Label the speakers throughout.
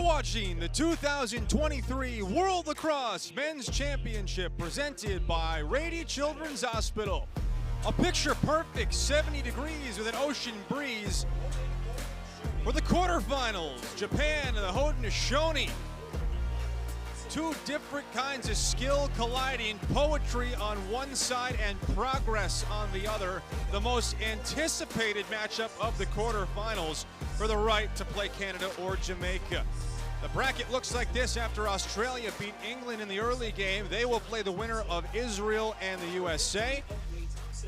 Speaker 1: watching the 2023 World Lacrosse Men's Championship presented by Rady Children's Hospital. A picture-perfect 70 degrees with an ocean breeze for the quarterfinals. Japan and the Haudenosaunee. Two different kinds of skill colliding, poetry on one side and progress on the other. The most anticipated matchup of the quarterfinals for the right to play Canada or Jamaica. The bracket looks like this after Australia beat England in the early game. They will play the winner of Israel and the USA.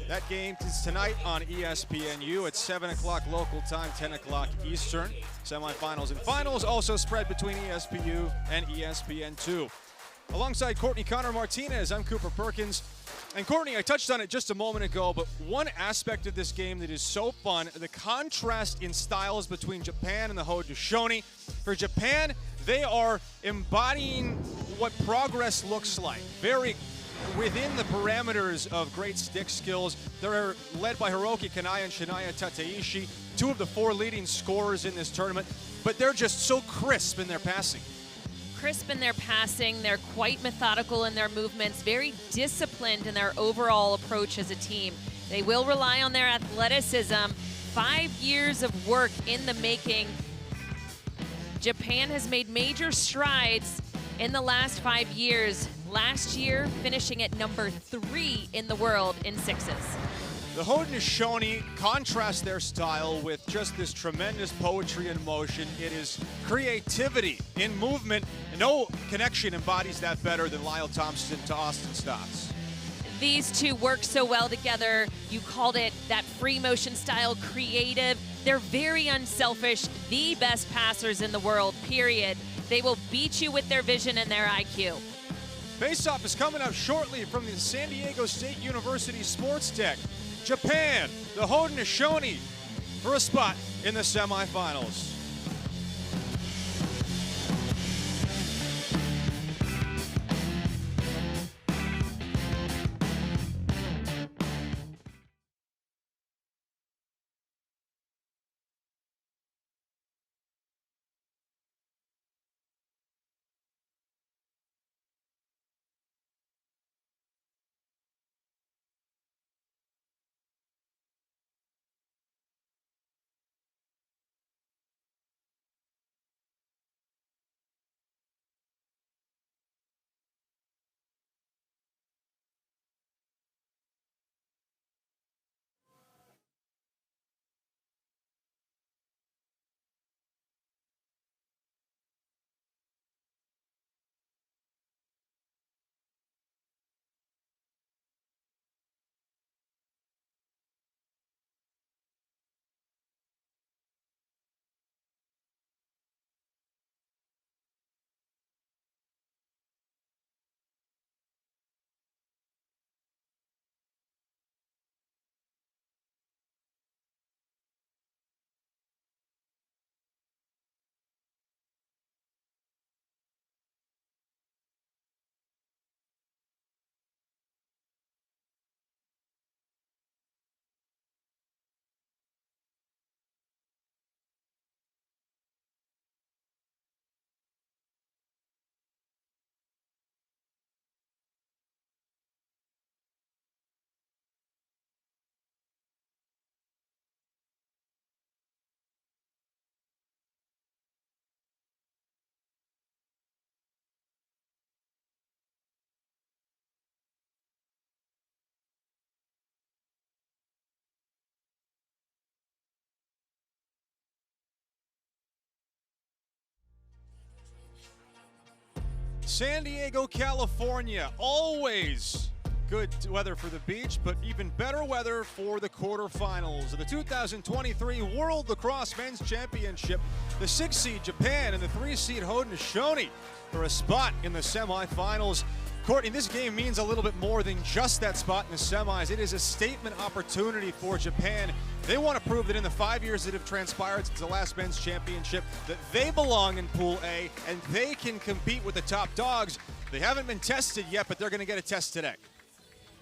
Speaker 1: That game is tonight on ESPNU at 7 o'clock local time, 10 o'clock Eastern. Semifinals and finals also spread between ESPNU and ESPN2. Alongside Courtney Connor Martinez, I'm Cooper Perkins. And Courtney, I touched on it just a moment ago, but one aspect of this game that is so fun, the contrast in styles between Japan and the Haudenosaunee. For Japan, they are embodying what progress looks like. Very within the parameters of great stick skills. They're led by Hiroki Kanai and Shinaya Tateishi, two of the four leading scorers in this tournament, but they're just so crisp in their passing.
Speaker 2: Crisp in their passing, they're quite methodical in their movements, very disciplined in their overall approach as a team. They will rely on their athleticism. 5 years of work in the making. Japan has made major strides in the last 5 years. Last year, finishing at number 3 in the world in sixes.
Speaker 1: The Haudenosaunee contrast their style with just this tremendous poetry in motion. It is creativity in movement. No connection embodies that better than Lyle Thompson to Austin Stotts.
Speaker 2: These two work so well together. You called it that free motion style, creative. They're very unselfish, the best passers in the world, period. They will beat you with their vision and their IQ.
Speaker 1: Face-off is coming up shortly from the San Diego State University Sports Deck. Japan, the Haudenosaunee, for a spot in the semifinals. San Diego, California, always good weather for the beach, but even better weather for the quarterfinals of the 2023 World Lacrosse Men's Championship. The 6-seed Japan and the 3-seed Haudenosaunee for a spot in the semifinals. Courtney, this game means a little bit more than just that spot in the semis. It is a statement opportunity for Japan. They want to prove that in the 5 years that have transpired since the last men's championship, that they belong in Pool A and they can compete with the top dogs. They haven't been tested yet, but they're going to get a test today.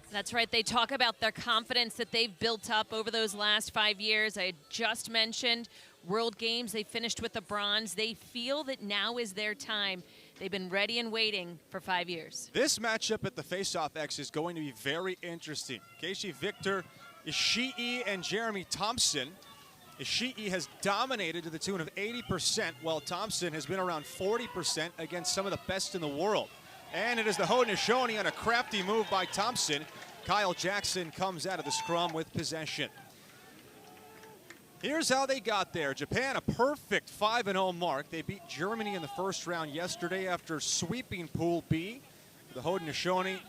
Speaker 2: That's right. They talk about their confidence that they've built up over those last 5 years. I just mentioned World Games, they finished with a bronze. They feel that now is their time. They've been ready and waiting for 5 years.
Speaker 1: This matchup at the Face-Off X is going to be very interesting. Keishi Victor, Ishii, and Jeremy Thompson. Ishii has dominated to the tune of 80%, while Thompson has been around 40% against some of the best in the world. And it is the Haudenosaunee on a crafty move by Thompson. Kyle Jackson comes out of the scrum with possession. Here's how they got there. Japan, a perfect 5-0 mark. They beat Germany in the first round yesterday after sweeping Pool B. The Haudenosaunee,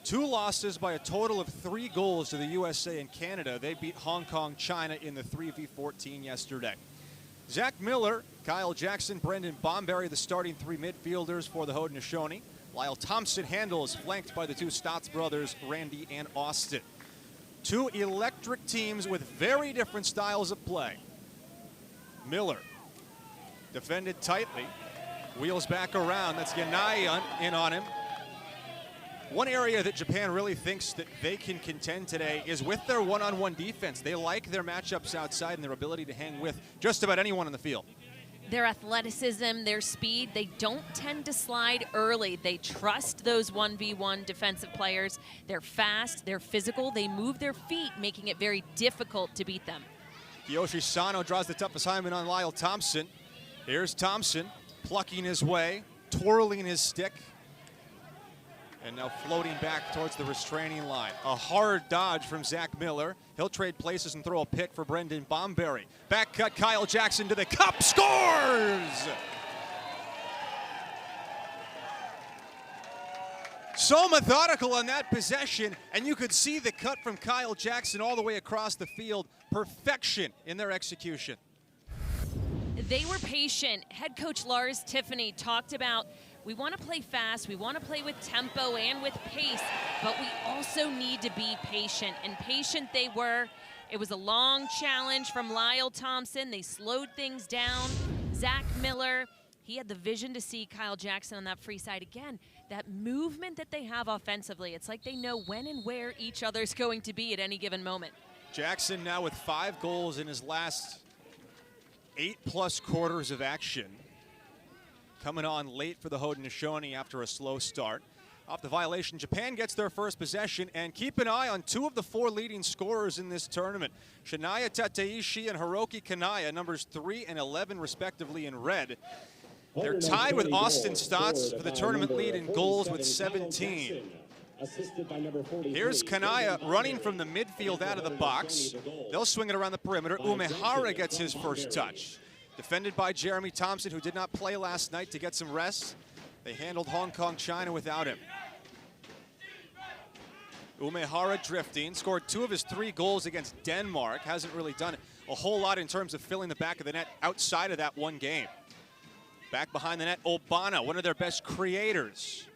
Speaker 1: 2 losses by a total of 3 goals to the USA and Canada. They beat Hong Kong, China in the 3v14 yesterday. Zach Miller, Kyle Jackson, Brendan Bomberry, the starting 3 midfielders for the Haudenosaunee. Lyle Thompson handles, flanked by the 2 Stotts brothers, Randy and Austin. 2 electric teams with very different styles of play. Miller defended tightly, wheels back around. That's Yanai in on him. One area that Japan really thinks that they can contend today is with their one-on-one defense. They like their matchups outside and their ability to hang with just about anyone on the field.
Speaker 2: Their athleticism, their speed, they don't tend to slide early. They trust those 1v1 defensive players. They're fast, they're physical, they move their feet, making it very difficult to beat them.
Speaker 1: Kiyoshi Sano draws the tough assignment on Lyle Thompson. Here's Thompson plucking his way, twirling his stick, and now floating back towards the restraining line. A hard dodge from Zach Miller. He'll trade places and throw a pick for Brendan Bomberry. Back cut, Kyle Jackson to the cup, scores! So methodical on that possession, and you could see the cut from Kyle Jackson all the way across the field. Perfection in their execution.
Speaker 2: They were patient. Head coach Lars Tiffany talked about, we want to play fast, we want to play with tempo and with pace, but we also need to be patient. And patient they were. It was a long challenge from Lyle Thompson. They slowed things down. Zach Miller, he had the vision to see Kyle Jackson on that free side. Again, that movement that they have offensively, it's like they know when and where each other's going to be at any given moment.
Speaker 1: Jackson now with 5 goals in his last 8+ quarters of action. Coming on late for the Haudenosaunee after a slow start. Off the violation, Japan gets their first possession, and keep an eye on 2 of the 4 leading scorers in this tournament. Shinaya Tateishi and Hiroki Kanaya, numbers 3 and 11 respectively in red. They're tied with Austin Stotts for the tournament lead in goals with 17. Here's Kanaya running from the midfield out of the box. They'll swing it around the perimeter. Umehara gets his first touch. Defended by Jeremy Thompson, who did not play last night to get some rest. They handled Hong Kong, China without him. Umehara drifting, scored 2 of his 3 goals against Denmark. Hasn't really done a whole lot in terms of filling the back of the net outside of that one game. Back behind the net, Obana, one of their best creators.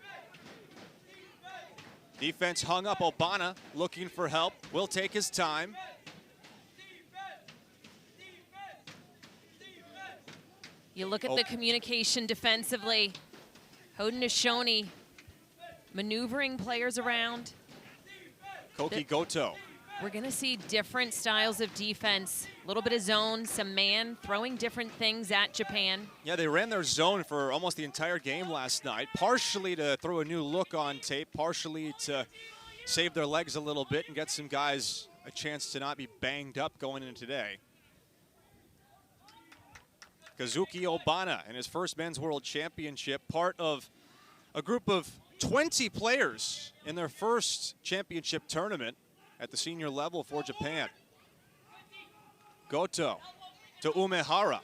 Speaker 1: Defense hung up. Obana looking for help. Will take his time.
Speaker 2: You look at the communication defensively. Haudenosaunee maneuvering players around.
Speaker 1: Koki Goto.
Speaker 2: We're going to see different styles of defense. A little bit of zone, some man, throwing different things at Japan.
Speaker 1: Yeah, they ran their zone for almost the entire game last night, partially to throw a new look on tape, partially to save their legs a little bit and get some guys a chance to not be banged up going into today. Kazuki Obana in his first Men's World Championship, part of a group of 20 players in their first championship tournament at the senior level for Japan. Goto to Umehara.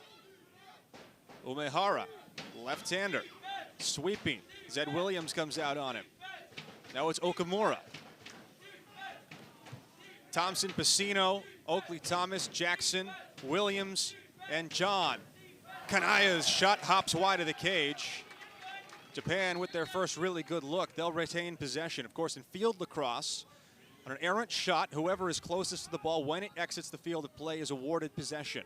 Speaker 1: Umehara, left-hander, sweeping. Zed Williams comes out on him. Now it's Okamura. Thompson, Pacino, Oakley Thomas, Jackson, Williams, and John. Kanaya's shot hops wide of the cage. Japan with their first really good look. They'll retain possession. Of course, in field lacrosse, on an errant shot, whoever is closest to the ball when it exits the field of play is awarded possession.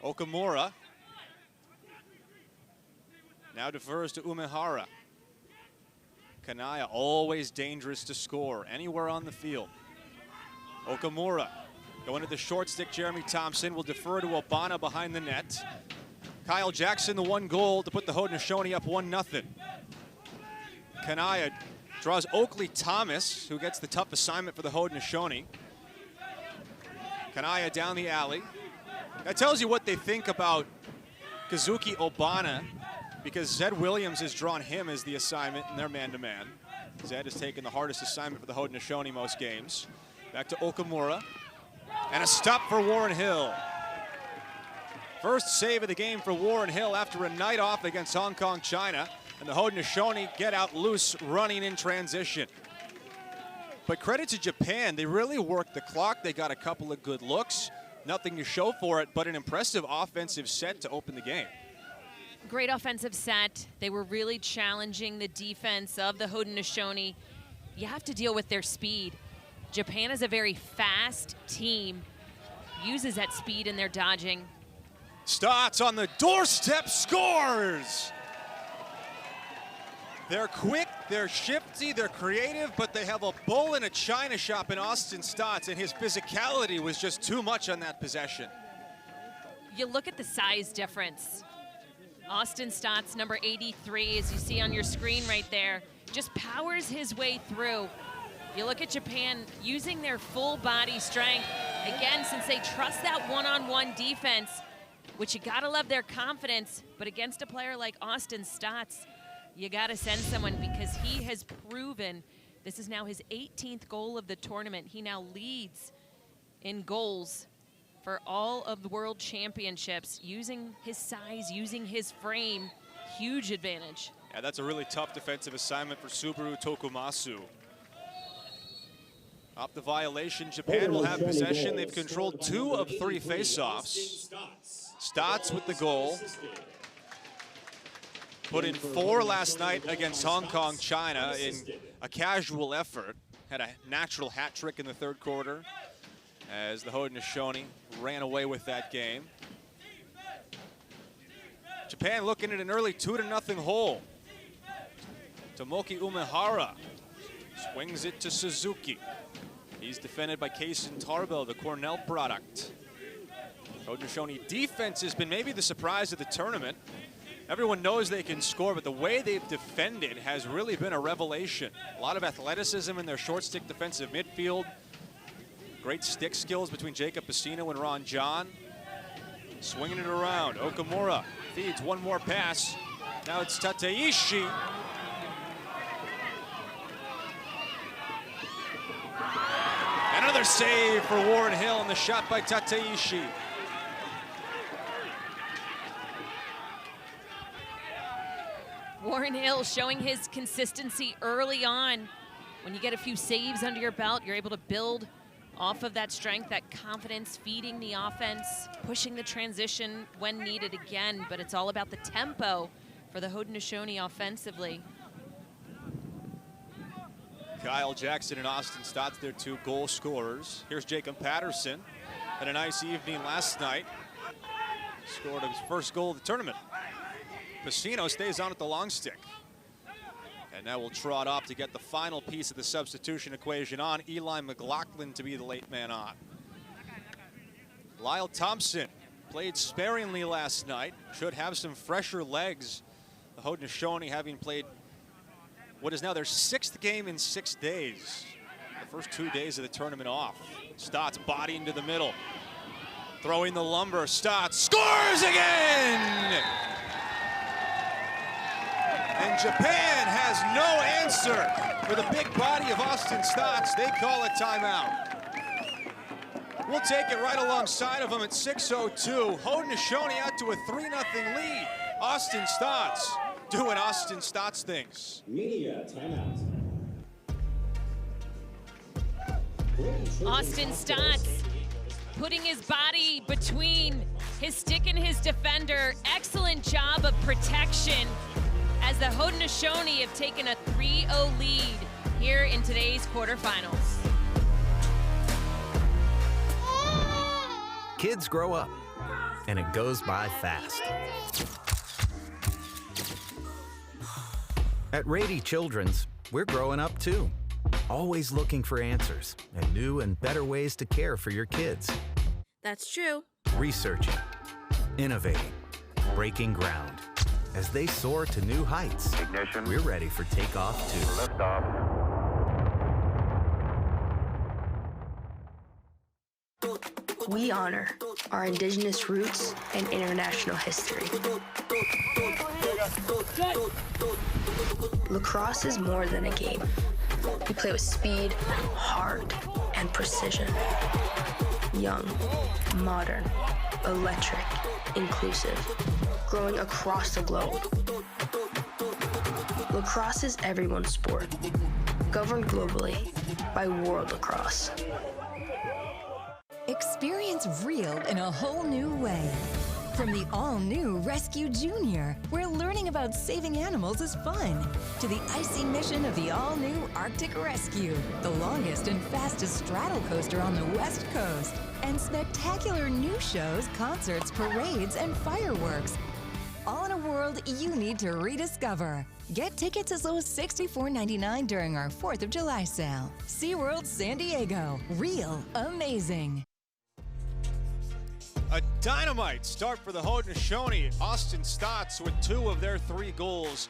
Speaker 1: Okamura now defers to Umehara. Kanaya always dangerous to score anywhere on the field. Okamura Going to the short stick, Jeremy Thompson will defer to Obana behind the net. Kyle Jackson, the 1 goal to put the Haudenosaunee up 1-0. Kanaya draws Oakley Thomas, who gets the tough assignment for the Haudenosaunee. Kanaya down the alley. That tells you what they think about Kazuki Obana, because Zed Williams has drawn him as the assignment in their man-to-man. Zed has taken the hardest assignment for the Haudenosaunee most games. Back to Okamura. And a stop for Warren Hill. First save of the game for Warren Hill after a night off against Hong Kong, China. And the Haudenosaunee get out loose running in transition. But credit to Japan, they really worked the clock. They got a couple of good looks. Nothing to show for it, but an impressive offensive set to open the game.
Speaker 2: Great offensive set. They were really challenging the defense of the Haudenosaunee. You have to deal with their speed. Japan is a very fast team, uses that speed in their dodging.
Speaker 1: Stotts on the doorstep, scores! They're quick, they're shifty, they're creative, but they have a bull in a china shop in Austin Stotts, and his physicality was just too much on that possession.
Speaker 2: You look at the size difference. Austin Stotts, number 83, as you see on your screen right there, just powers his way through. You look at Japan using their full body strength. Again, since they trust that one-on-one defense, which you gotta love their confidence, but against a player like Austin Stotts, you gotta send someone, because he has proven this is now his 18th goal of the tournament. He now leads in goals for all of the world championships, using his size, using his frame, huge advantage.
Speaker 1: Yeah, that's a really tough defensive assignment for Subaru Tokumasu. Off the violation, Japan will have possession. They've controlled 2 of 3 faceoffs. Stotts with the goal. Put in 4 last night against Hong Kong, China in a casual effort. Had a natural hat trick in the 3rd quarter as the Haudenosaunee ran away with that game. Japan looking at an early 2-0 hole. Tomoki Umehara swings it to Suzuki. He's defended by Kaysen Tarbell, the Cornell product. Haudenosaunee defense has been maybe the surprise of the tournament. Everyone knows they can score, but the way they've defended has really been a revelation. A lot of athleticism in their short stick defensive midfield. Great stick skills between Jacob Pacino and Ron John. Swinging it around. Okamura feeds one more pass. Now it's Tateishi. Another save for Warren Hill, and the shot by Tateishi.
Speaker 2: Warren Hill showing his consistency early on. When you get a few saves under your belt, you're able to build off of that strength, that confidence, feeding the offense, pushing the transition when needed again, but it's all about the tempo for the Haudenosaunee offensively.
Speaker 1: Kyle Jackson and Austin Stotts, their 2 goal scorers. Here's Jacob Patterson. Had a nice evening last night. Scored his first goal of the tournament. Pacino stays on at the long stick. And now we'll trot off to get the final piece of the substitution equation on. Eli McLaughlin to be the late man on. Lyle Thompson played sparingly last night. Should have some fresher legs. The Haudenosaunee having played what is now their 6th game in 6 days. The first 2 days of the tournament off. Stotts body into the middle. Throwing the lumber. Stotts scores again! And Japan has no answer for the big body of Austin Stotts. They call a timeout. We'll take it right alongside of them at 6:02. Haudenosaunee out to a 3-0 lead. Austin Stotts doing Austin Stotts things.
Speaker 3: Media timeout.
Speaker 2: Austin Stotts putting his body between his stick and his defender. Excellent job of protection as the Haudenosaunee have taken a 3-0 lead here in today's quarterfinals.
Speaker 4: Kids grow up, and it goes by fast. At Rady Children's, we're growing up too. always looking for answers and new and better ways to care for your kids.
Speaker 3: That's true.
Speaker 4: Researching, innovating, breaking ground. As they soar to new heights,
Speaker 5: Ignition.
Speaker 4: we're ready for takeoff too.
Speaker 5: Liftoff.
Speaker 6: We honor our indigenous roots and international history. Lacrosse is more than a game. We play with speed, heart, and precision. Young, modern, electric, inclusive, growing across the globe. Lacrosse is everyone's sport, governed globally by World Lacrosse.
Speaker 7: Experience real in a whole new way. From the all-new Rescue Junior, where learning about saving animals is fun, to the icy mission of the all-new Arctic Rescue, the longest and fastest straddle coaster on the West Coast, and spectacular new shows, concerts, parades, and fireworks. All in a world you need to rediscover. Get tickets as low as $64.99 during our 4th of July sale. SeaWorld San Diego. Real amazing.
Speaker 1: A dynamite start for the Haudenosaunee. Austin Stotts with 2 of their 3 goals.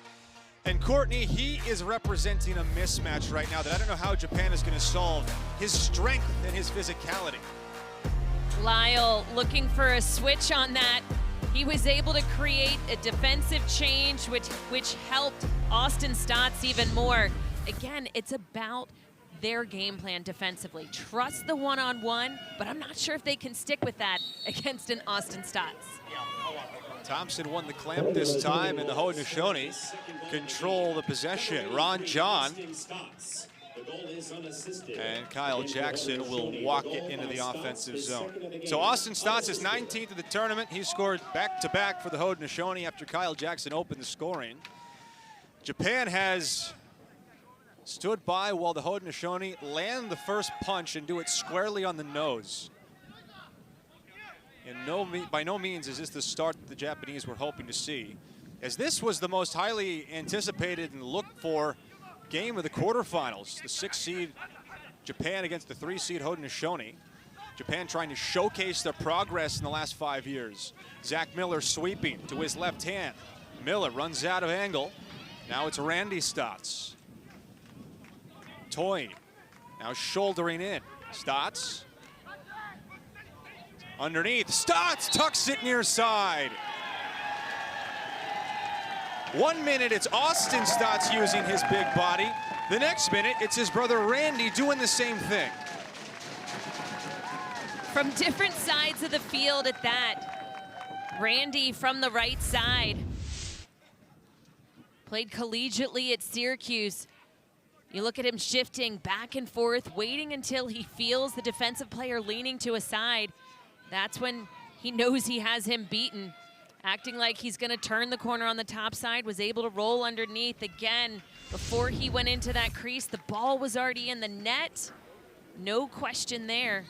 Speaker 1: And Courtney, he is representing a mismatch right now that I don't know how Japan is going to solve. His strength and his physicality.
Speaker 2: Lyle looking for a switch on that. He was able to create a defensive change, which helped Austin Stotts even more. Again, it's about their game plan defensively. Trust the one-on-one, but I'm not sure if they can stick with that against an Austin Stotts.
Speaker 1: Thompson won the clamp this time, and the Haudenosaunee control the possession. Ron John and Kyle Jackson will walk it into the offensive zone. So Austin Stotts is 19th of the tournament. He scored back-to-back for the Haudenosaunee after Kyle Jackson opened the scoring. Japan has stood by while the Haudenosaunee land the first punch and do it squarely on the nose. And by no means is this the start that the Japanese were hoping to see, as this was the most highly anticipated and looked for game of the quarterfinals. The 6th seed Japan against the 3 seed Haudenosaunee. Japan trying to showcase their progress in the last 5 years. Zach Miller sweeping to his left hand. Miller runs out of angle. Now it's Randy Stotts. Toy now shouldering in. Stotts underneath. Stotts tucks it near side. 1 minute, it's Austin Stotts using his big body. The next minute, it's his brother Randy doing the same thing.
Speaker 2: From different sides of the field at that. Randy from the right side. Played collegiately at Syracuse. You look at him shifting back and forth, waiting until he feels the defensive player leaning to a side. That's when he knows he has him beaten. Acting like he's going to turn the corner on the top side, was able to roll underneath again. Before he went into that crease, the ball was already in the net. No question there,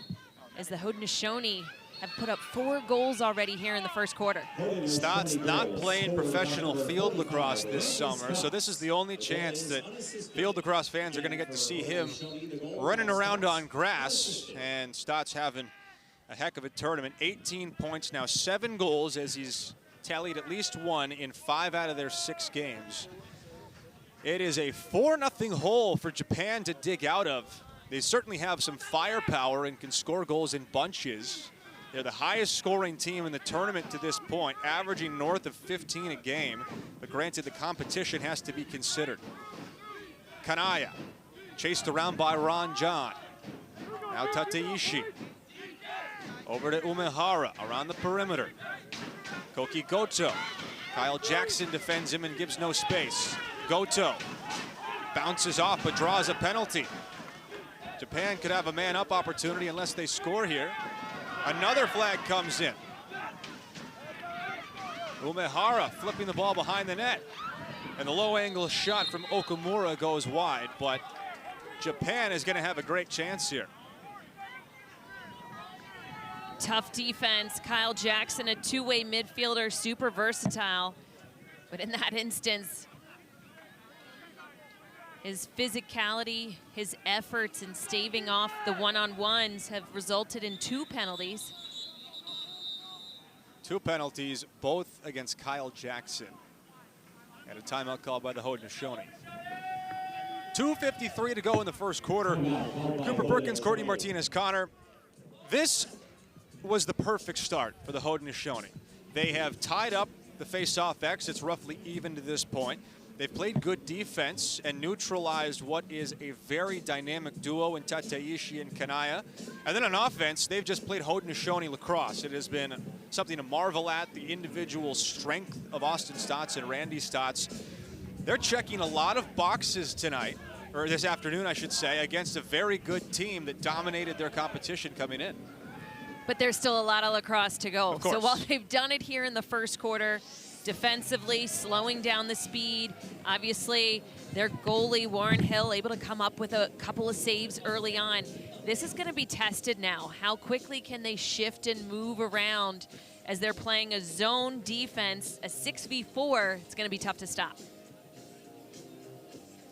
Speaker 2: as the Haudenosaunee have put up 4 goals already here in the first quarter.
Speaker 1: Stotts not playing professional field lacrosse this summer, so this is the only chance that field lacrosse fans are going to get to see him running around on grass. And Stotts having a heck of a tournament. 18 points now, 7 goals, as he's tallied at least 1 in 5 out of their 6 games. It is a 4-0 hole for Japan to dig out of. They certainly have some firepower and can score goals in bunches. They're the highest scoring team in the tournament to this point, averaging north of 15 a game. But granted, the competition has to be considered. Kanaya, chased around by Ron John. Now Tateishi. Over to Umehara, around the perimeter. Koki Goto. Kyle Jackson defends him and gives no space. Goto bounces off but draws a penalty. Japan could have a man-up opportunity unless they score here. Another flag comes in. Umehara flipping the ball behind the net. And the low-angle shot from Okamura goes wide, but Japan is going to have a great chance here.
Speaker 2: Tough defense. Kyle Jackson, a two-way midfielder, super versatile. But in that instance, His physicality, his efforts in staving off the one-on-ones have resulted in 2 penalties.
Speaker 1: 2 penalties, both against Kyle Jackson. And a timeout called by the Haudenosaunee. 2:53 to go in the first quarter. Cooper Perkins, Courtney Martinez-Connor. This was the perfect start for the Haudenosaunee. They have tied up the face-off X. It's roughly even to this point. They've played good defense and neutralized what is a very dynamic duo in Tateishi and Kanaya. And then on offense, they've just played Haudenosaunee lacrosse. It has been something to marvel at, the individual strength of Austin Stotts and Randy Stotts. They're checking a lot of boxes tonight, or this afternoon, I should say, against a very good team that dominated their competition coming in.
Speaker 2: But there's still a lot of lacrosse to go.
Speaker 1: Of course.
Speaker 2: So while they've done it here in the first quarter, defensively, slowing down the speed. Obviously, their goalie, Warren Hill, able to come up with a couple of saves early on. This is going to be tested now. How quickly can they shift and move around as they're playing a zone defense, a 6v4? It's going to be tough to stop.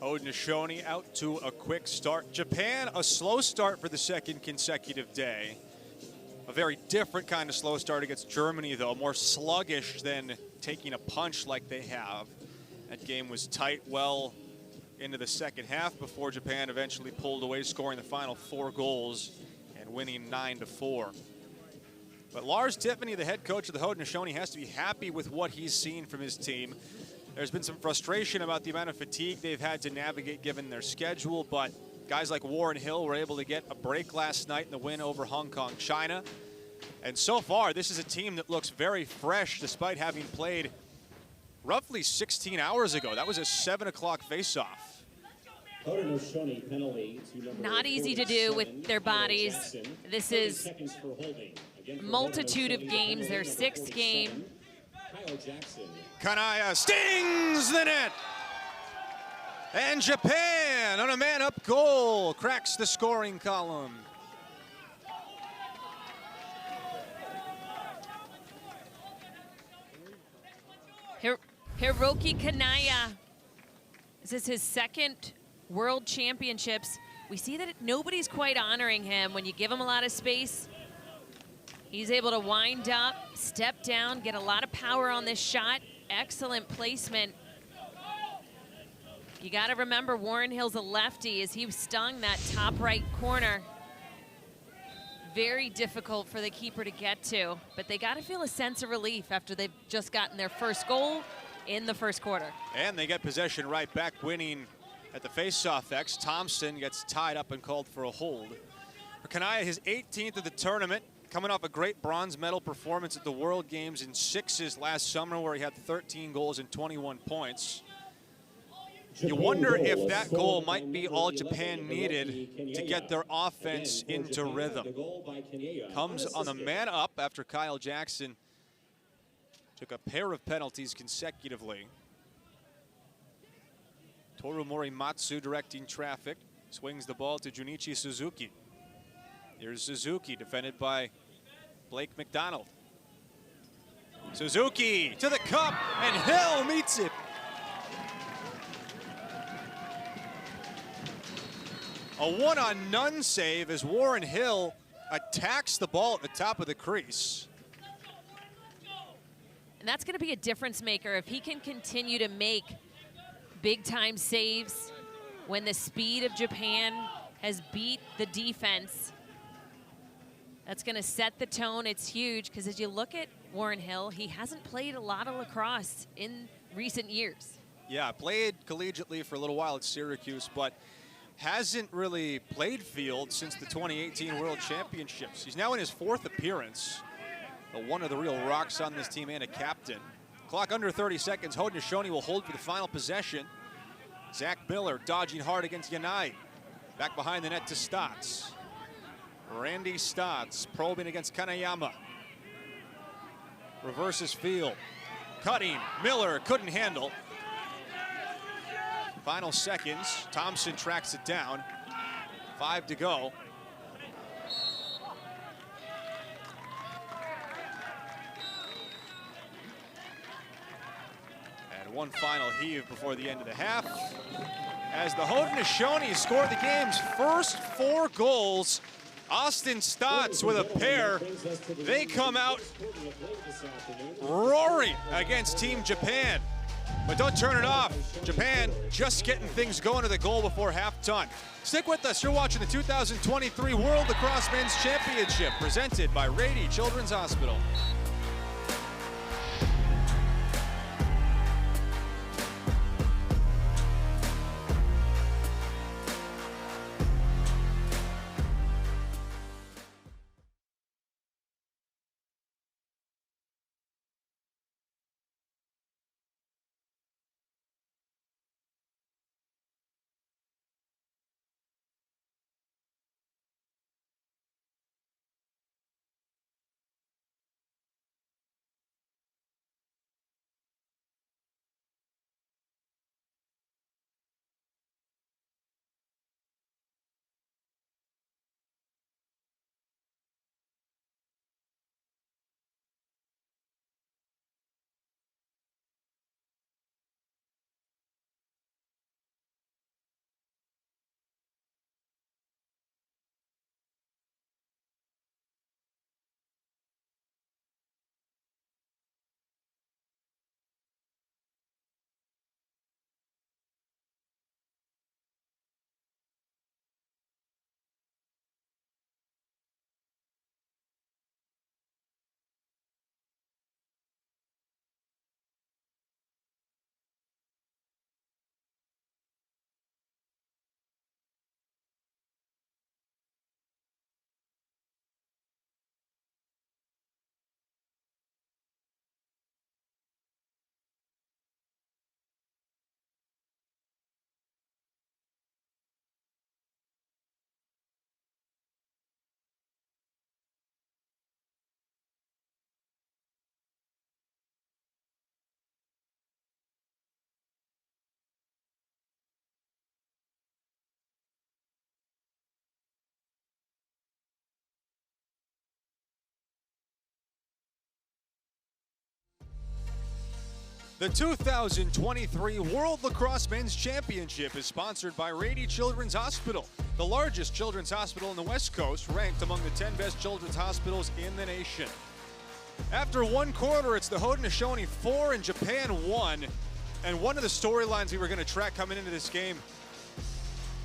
Speaker 1: Haudenosaunee out to a quick start. Japan, a slow start for the second consecutive day. A very different kind of slow start against Germany, though, more sluggish than taking a punch like they have. That game was tight well into the second half before Japan eventually pulled away, scoring the final 4 goals and winning 9-4. But Lars Tiffany, the head coach of the Haudenosaunee, has to be happy with what he's seen from his team. There's been some frustration about the amount of fatigue they've had to navigate given their schedule, but guys like Warren Hill were able to get a break last night in the win over Hong Kong, China. And so far, this is a team that looks very fresh despite having played roughly 16 hours ago. That was a 7 o'clock face-off.
Speaker 2: Not easy to do with their bodies. This is a multitude of games, their 6th game.
Speaker 1: Kanaya stings the net. And Japan on a man-up goal cracks the scoring column.
Speaker 2: Hiroki Kanaya. This is his 2nd World Championships. We see that nobody's quite honoring him when you give him a lot of space. He's able to wind up, step down, get a lot of power on this shot. Excellent placement. You got to remember Warren Hill's a lefty as he stung that top right corner. Very difficult for the keeper to get to, but they got to feel a sense of relief after they've just gotten their first goal in the first quarter.
Speaker 1: And they get possession right back, winning at the face-off X. Thompson gets tied up and called for a hold. For Kanaya, his 18th of the tournament, coming off a great bronze medal performance at the World Games in sixes last summer where he had 13 goals and 21 points. You wonder if that goal might be all Japan needed to get their offense into rhythm. Comes on the man up after Kyle Jackson took a pair of penalties consecutively. Toru Morimatsu directing traffic. Swings the ball to Junichi Suzuki. Here's Suzuki, defended by Blake McDonald. Suzuki to the cup, and Hill meets it. A one-on-none save as Warren Hill attacks the ball at the top of the crease.
Speaker 2: And that's going to be a difference maker if he can continue to make big-time saves when the speed of Japan has beat the defense. That's going to set the tone. It's huge because as you look at Warren Hill, he hasn't played a lot of lacrosse in recent years.
Speaker 1: Yeah, played collegiately for a little while at Syracuse, but hasn't really played field since the 2018 World Championships. He's now in his 4th appearance. One of the real rocks on this team and a captain. Clock under 30 seconds. Haudenosaunee will hold for the final possession. Zach Miller dodging hard against Yanai. Back behind the net to Stotts. Randy Stotts probing against Kanayama. Reverses field. Cutting. Miller couldn't handle. Final seconds. Thompson tracks it down. 5 to go. And one final heave before the end of the half. as the Haudenosaunee scored the game's first 4 goals. Austin Stotts with a pair. They come out roaring against Team Japan. But don't turn it off. Japan just getting things going to the goal before halftime. Stick with us. You're watching the 2023 World Lacrosse Men's Championship presented by Rady Children's Hospital. The 2023 World Lacrosse Men's Championship is sponsored by Rady Children's Hospital, the largest children's hospital in the West Coast, ranked among the 10 best children's hospitals in the nation. After one quarter, it's the Haudenosaunee 4 and Japan 1. And one of the storylines we were going to track coming into this game,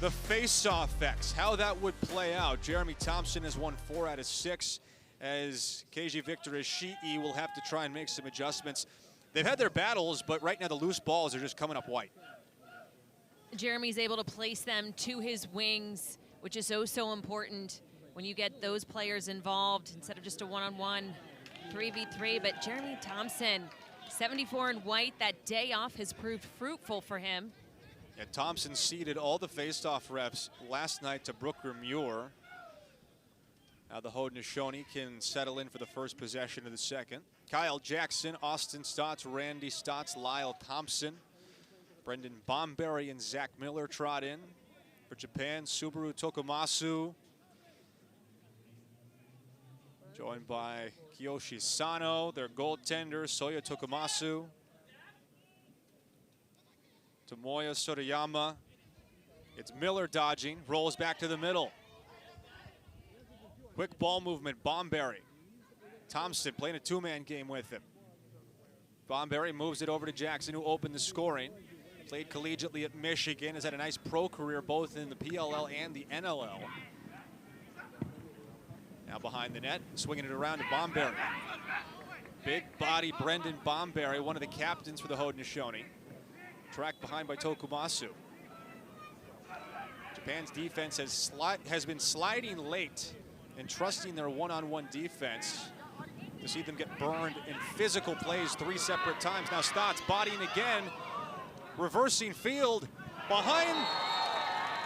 Speaker 1: the face-off effects, how that would play out. Jeremy Thompson has won 4 out of 6, as KJ Victor Ishii will have to try and make some adjustments. They've had their battles, but right now the loose balls are just coming up white.
Speaker 2: Jeremy's able to place them to his wings, which is so important when you get those players involved instead of just a one-on-one 3v3. But Jeremy Thompson, 74 in white, that day off has proved fruitful for him.
Speaker 1: Yeah, Thompson ceded all the face-off reps last night to Brooker Muir. Now the Haudenosaunee can settle in for the first possession of the second. Kyle Jackson, Austin Stotts, Randy Stotts, Lyle Thompson, Brendan Bomberry and Zach Miller trot in. For Japan, Subaru Tokumasu, joined by Kiyoshi Sano, their goaltender, Soya Tokumasu, Tomoya Sorayama. It's Miller dodging, rolls back to the middle. Quick ball movement, Bomberry. Thompson playing a 2-man game with him. Bomberry moves it over to Jackson, who opened the scoring. Played collegiately at Michigan, has had a nice pro career both in the PLL and the NLL. Now behind the net, swinging it around to Bomberry. Big body Brendan Bomberry, one of the captains for the Haudenosaunee. Tracked behind by Tokumasu. Japan's defense has been sliding late and trusting their one-on-one defense to see them get burned in physical plays 3 separate times. Now Stotts bodying again, reversing field, behind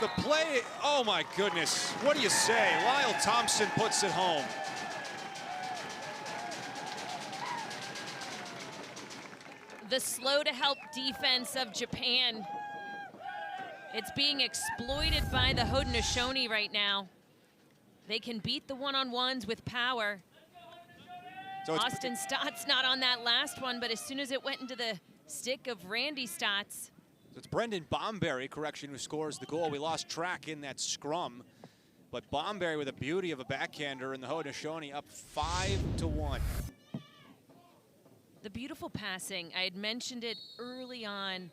Speaker 1: the play. Oh my goodness, what do you say? Lyle Thompson puts it home.
Speaker 2: The slow to help defense of Japan. It's being exploited by the Haudenosaunee right now. They can beat the one-on-ones with power. So Austin Stotts not on that last one, but as soon as it went into the stick of Randy Stotts.
Speaker 1: It's Brendan Bomberry, correction, who scores the goal. We lost track in that scrum. But Bomberry with a beauty of a backhander, and the Haudenosaunee up 5-1.
Speaker 2: The beautiful passing, I had mentioned it early on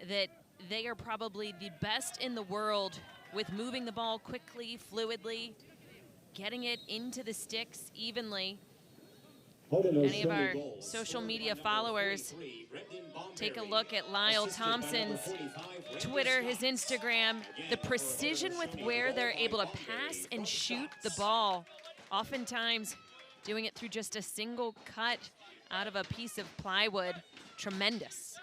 Speaker 2: that they are probably the best in the world with moving the ball quickly, fluidly, getting it into the sticks evenly. Any of our social media followers, take a look at Lyle Thompson's Twitter, his Instagram, the precision with where they're able to pass and shoot the ball, oftentimes doing it through just a single cut out of a piece of plywood. Tremendous.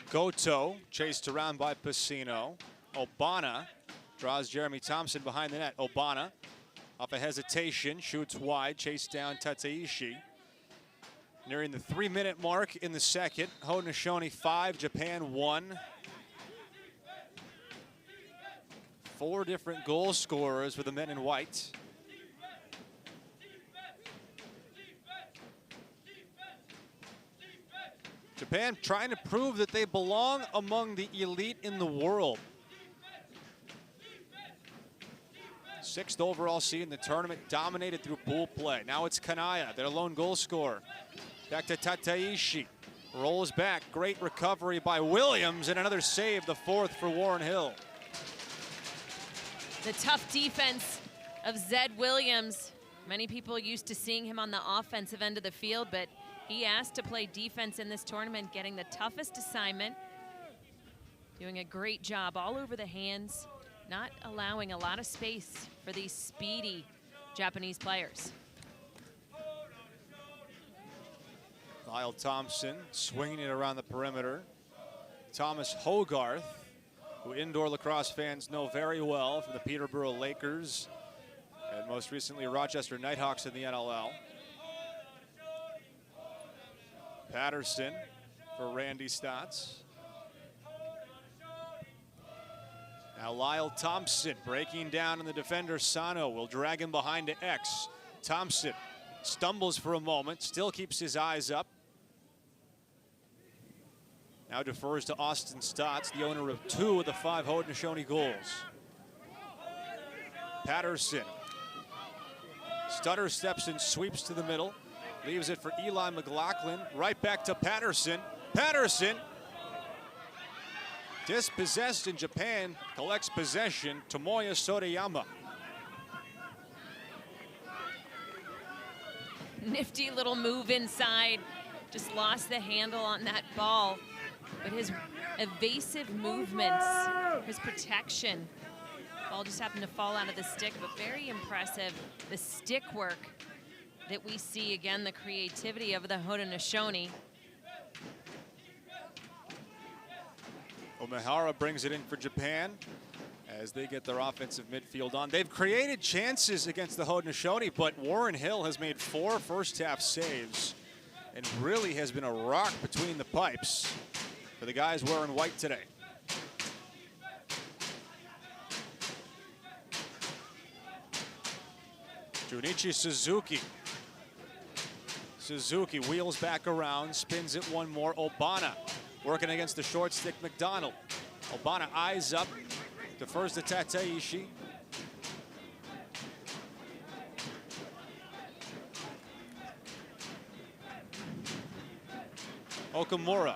Speaker 1: Goto chased around by Pacino. Obana draws Jeremy Thompson behind the net. Obana off a hesitation, shoots wide, chased down Tateishi. Nearing the 3-minute mark in the second. Haudenosaunee 5, Japan 1. 4 different goal scorers for the men in white. Japan trying to prove that they belong among the elite in the world. 6th overall seed in the tournament, dominated through pool play. Now it's Kanaya, their lone goal scorer. Back to Tateishi. Rolls back, great recovery by Williams, and another save, the 4th for Warren Hill.
Speaker 2: The tough defense of Zed Williams. Many people used to seeing him on the offensive end of the field, but he asked to play defense in this tournament, getting the toughest assignment, doing a great job all over the hands, not allowing a lot of space for these speedy Japanese players.
Speaker 1: Lyle Thompson swinging it around the perimeter. Thomas Hogarth, who indoor lacrosse fans know very well from the Peterborough Lakers and most recently Rochester Nighthawks in the NLL. Patterson for Randy Stotts. Now Lyle Thompson breaking down on the defender. Sano will drag him behind to X. Thompson stumbles for a moment, still keeps his eyes up. Now defers to Austin Stotts, the owner of 2 of the 5 Haudenosaunee goals. Patterson. Stutter steps and sweeps to the middle. Leaves it for Eli McLaughlin. Right back to Patterson. Patterson. Dispossessed in Japan. Collects possession. Tomoya Sorayama.
Speaker 2: Nifty little move inside. Just lost the handle on that ball. But his evasive movements, his protection. Ball just happened to fall out of the stick, but very impressive. The stick work that we see, again, the creativity of the Haudenosaunee.
Speaker 1: Omihara brings it in for Japan as they get their offensive midfield on. They've created chances against the Haudenosaunee, but Warren Hill has made 4 first-half saves and really has been a rock between the pipes for the guys wearing white today. Junichi Suzuki. Suzuki wheels back around, spins it one more. Obana working against the short stick McDonald. Obana eyes up, defers to Tateishi. Okamura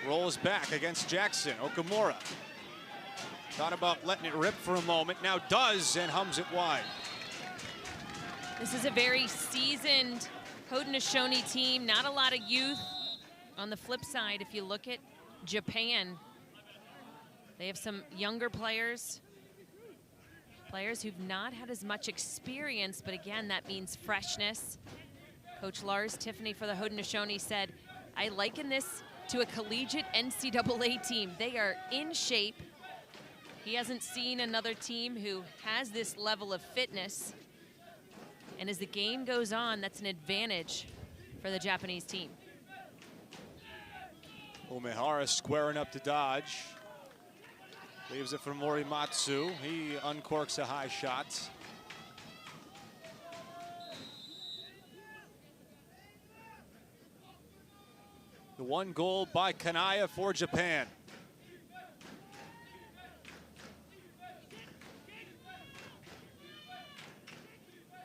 Speaker 1: rolls back against Jackson. Okamura thought about letting it rip for a moment, now does, and hums it wide.
Speaker 2: This is a very seasoned Haudenosaunee team, not a lot of youth. On the flip side, if you look at Japan, they have some younger players, players who've not had as much experience, but again, that means freshness. Coach Lars Tiffany for the Haudenosaunee said, I liken this to a collegiate NCAA team. They are in shape. He hasn't seen another team who has this level of fitness. And as the game goes on, that's an advantage for the Japanese team.
Speaker 1: Umehara squaring up to dodge. Leaves it for Morimatsu. He uncorks a high shot. The one goal by Kanaya for Japan.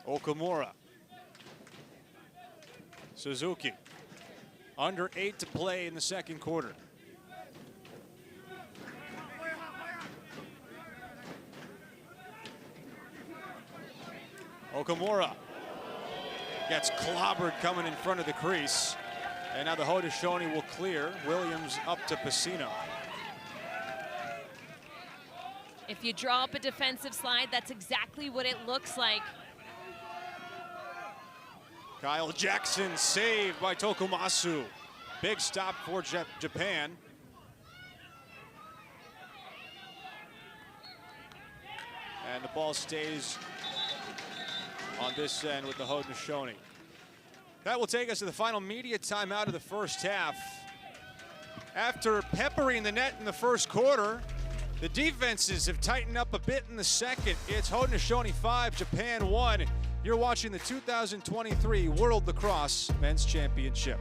Speaker 1: Okamura. Suzuki. Under 8 to play in the second quarter. Okamura gets clobbered coming in front of the crease. And now the Haudenosaunee will clear. Williams up to Pacino.
Speaker 2: If you draw up a defensive slide, that's exactly what it looks like.
Speaker 1: Kyle Jackson saved by Tokumasu. Big stop for Japan. And the ball stays on this end with the Haudenosaunee. That will take us to the final media timeout of the first half. After peppering the net in the first quarter, the defenses have tightened up a bit in the second. It's Haudenosaunee 5, Japan 1. You're watching the 2023 World Lacrosse Men's Championship.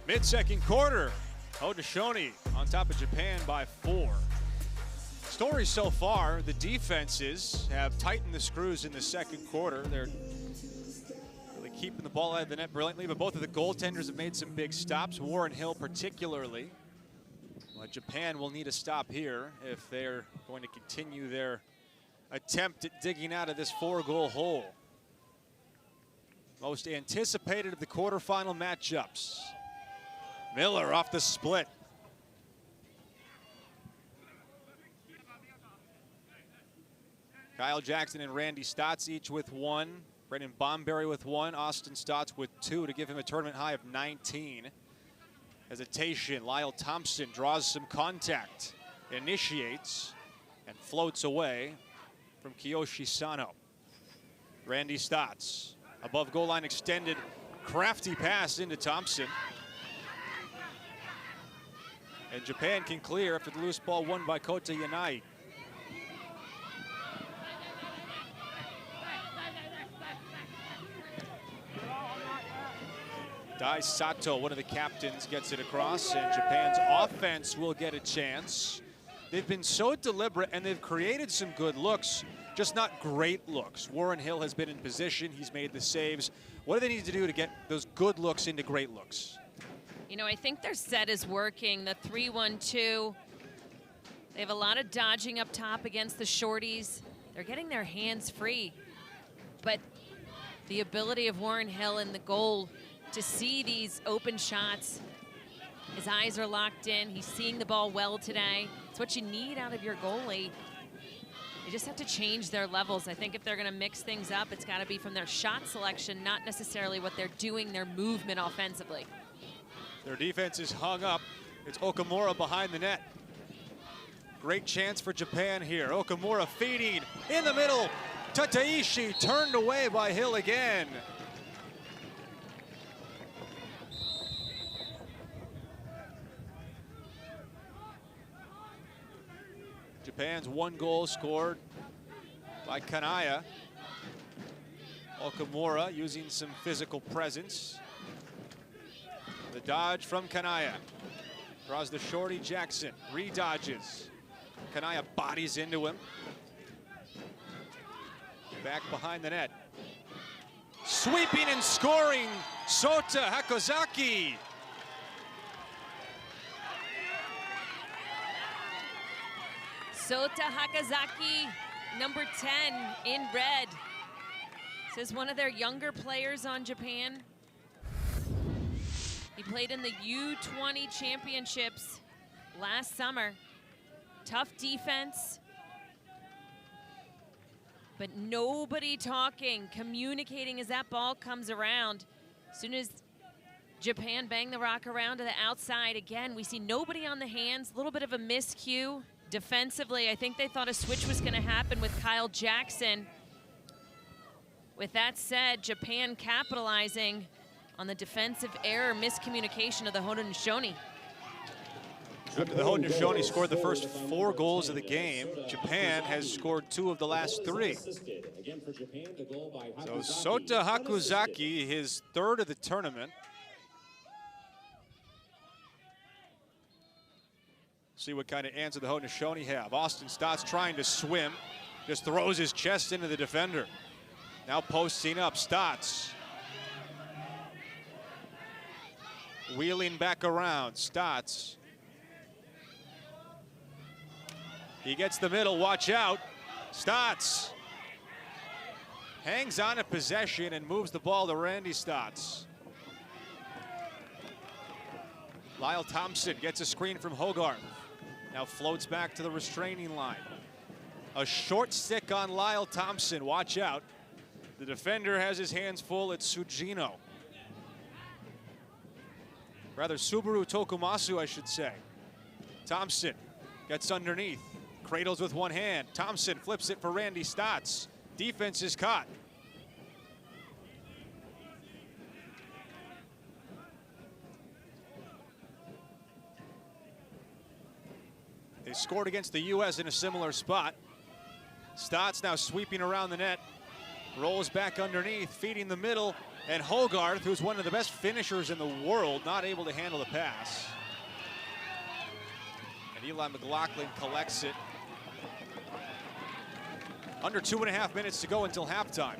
Speaker 1: Mid-second quarter, Haudenosaunee on top of Japan by 4. Story so far, the defenses have tightened the screws in the second quarter. They're really keeping the ball out of the net brilliantly, but both of the goaltenders have made some big stops, Warren Hill particularly. But Japan will need a stop here if they're going to continue their attempt at digging out of this 4-goal hole. Most anticipated of the quarterfinal matchups. Miller off the split. Kyle Jackson and Randy Stotts each with 1. Brendan Bomberry with 1. Austin Stotts with 2 to give him a tournament high of 19. Hesitation. Lyle Thompson draws some contact, initiates, and floats away from Kiyoshi Sano. Randy Stotts above goal line extended. Crafty pass into Thompson. And Japan can clear after the loose ball won by Kota Yanai. Dai Sato, one of the captains, gets it across, and Japan's offense will get a chance. They've been so deliberate, and they've created some good looks, just not great looks. Warren Hill has been in position. He's made the saves. What do they need to do to get those good looks into great looks?
Speaker 2: You know, I think their set is working. The 3-1-2. They have a lot of dodging up top against the shorties. They're getting their hands free. But the ability of Warren Hill in the goal to see these open shots, his eyes are locked in. He's seeing the ball well today. It's what you need out of your goalie. They just have to change their levels. I think if they're going to mix things up, it's got to be from their shot selection, not necessarily what they're doing, their movement offensively.
Speaker 1: Their defense is hung up. It's Okamura behind the net. Great chance for Japan here. Okamura feeding in the middle. Tateishi turned away by Hill again. Japan's 1 goal scored by Kanaya. Okamura using some physical presence. The dodge from Kanaya. Draws the shorty Jackson, re-dodges. Kanaya bodies into him. Back behind the net. Sweeping and scoring, Sota Hakozaki.
Speaker 2: Sota Hakozaki, number 10 in red. This is one of their younger players on Japan. He played in the U20 championships last summer. Tough defense, but nobody talking, communicating as that ball comes around. As soon as Japan bang the rock around to the outside, again, we see nobody on the hands, a little bit of a miscue. Defensively, I think they thought a switch was gonna happen with Kyle Jackson. With that said, Japan capitalizing on the defensive error, miscommunication of the Haudenosaunee.
Speaker 1: After the Haudenosaunee scored the first 4 goals of the game, Japan has scored 2 of the last 3. So Sota Hakozaki, his 3rd of the tournament. See what kind of answer the Haudenosaunee have. Austin Stotts trying to swim, just throws his chest into the defender. Now posting up, Stotts. Wheeling back around, Stotts. He gets the middle, watch out. Stotts hangs on to possession and moves the ball to Randy Stotts. Lyle Thompson gets a screen from Hogarth. Now floats back to the restraining line. A short stick on Lyle Thompson, watch out. The defender has his hands full, it's Sujino. Rather, Subaru Tokumasu, I should say. Thompson gets underneath, cradles with one hand. Thompson flips it for Randy Stotts. Defense is caught. They scored against the U.S. in a similar spot. Stotts now sweeping around the net. Rolls back underneath, feeding the middle, and Hogarth, who's one of the best finishers in the world, not able to handle the pass. And Eli McLaughlin collects it. Under 2.5 minutes to go until halftime.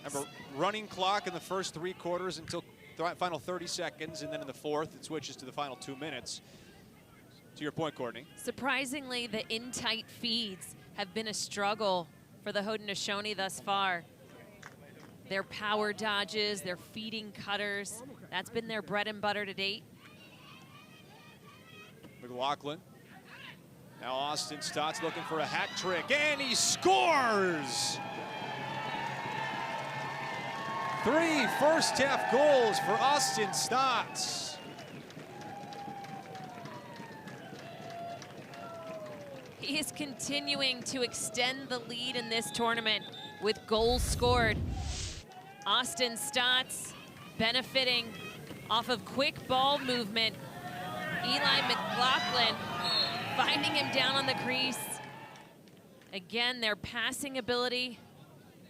Speaker 1: Remember, running clock in the first 3 quarters until the final 30 seconds, and then in the 4th, it switches to the final 2 minutes. To your point, Courtney.
Speaker 2: Surprisingly, the in-tight feeds have been a struggle for the Haudenosaunee thus far. Their power dodges, their feeding cutters, that's been their bread and butter to date.
Speaker 1: McLaughlin. Now Austin Stotts looking for a hat trick, and he scores! 3 first-half goals for Austin Stotts.
Speaker 2: He is continuing to extend the lead in this tournament with goals scored. Austin Stotts benefiting off of quick ball movement. Eli McLaughlin finding him down on the crease. Again, their passing ability,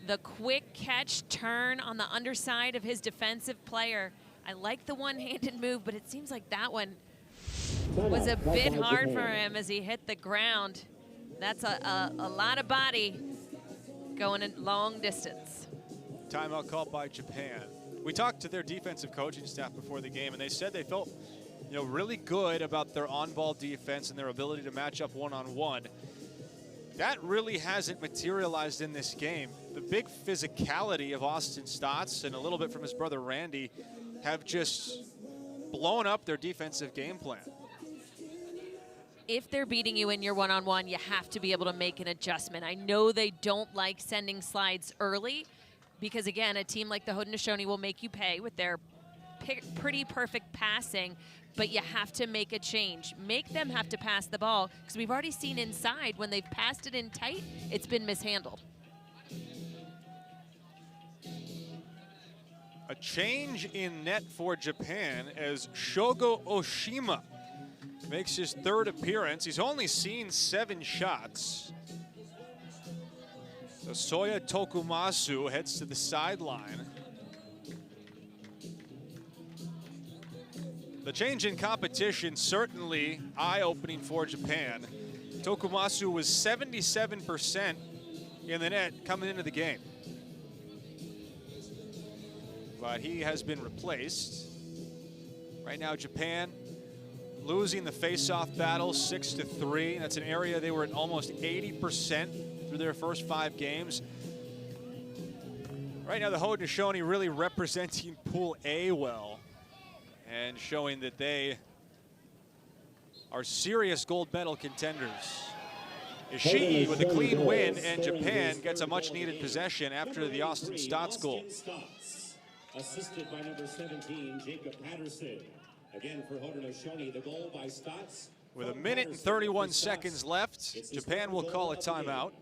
Speaker 2: the quick catch turn on the underside of his defensive player. I like the one-handed move, but it seems like that one was a bit hard for him as he hit the ground. That's a lot of body going a long distance.
Speaker 1: Timeout called by Japan. We talked to their defensive coaching staff before the game, and they said they felt, really good about their on-ball defense and their ability to match up one-on-one. That really hasn't materialized in this game. The big physicality of Austin Stotts and a little bit from his brother Randy have just blown up their defensive game plan.
Speaker 2: If they're beating you in your one-on-one, you have to be able to make an adjustment. I know they don't like sending slides early because, again, a team like the Haudenosaunee will make you pay with their pretty perfect passing, but you have to make a change. Make them have to pass the ball because we've already seen inside when they've passed it in tight, it's been mishandled.
Speaker 1: A change in net for Japan as Shogo Oshima makes his third appearance. He's only seen 7 shots. So Soya Tokumasu heads to the sideline. The change in competition certainly eye-opening for Japan. Tokumasu was 77% in the net coming into the game. But he has been replaced. Right now, Japan losing the face-off battle 6-3. That's an area they were at almost 80% through their first 5 games. Right now, the Haudenosaunee really representing Pool A well and showing that they are serious gold medal contenders. Ishii with a clean win, and Japan gets a much-needed possession after the Austin Stotts goal.
Speaker 3: Assisted by number 17, Jacob Patterson. Again for Haudenosaunee, the goal by Stotts.
Speaker 1: With 1 minute and 31 seconds left, Japan will call a timeout.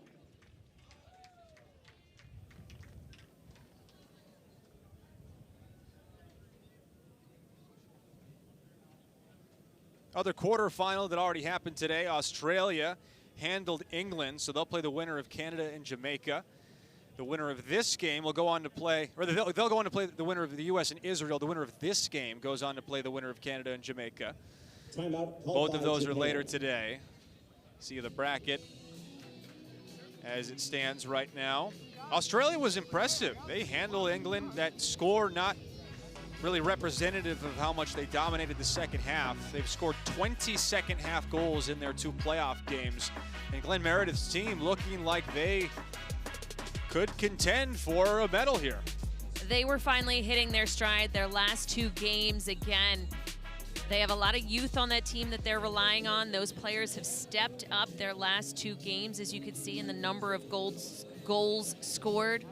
Speaker 1: Other quarterfinal that already happened today, Australia handled England, so they'll play the winner of Canada and Jamaica. The winner of this game will go on to play, or they'll go on to play the winner of the U.S. and Israel. The winner of this game goes on to play the winner of Canada and Jamaica. Both of those are later today. See the bracket as it stands right now. Australia was impressive. They handled England. That score not really representative of how much they dominated the second half. They've scored 20 second half goals in their 2 playoff games. And Glenn Meredith's team looking like they could contend for a medal here.
Speaker 2: They were finally hitting their stride their last 2 games again. They have a lot of youth on that team that they're relying on. Those players have stepped up their last 2 games, as you could see in the number of goals scored.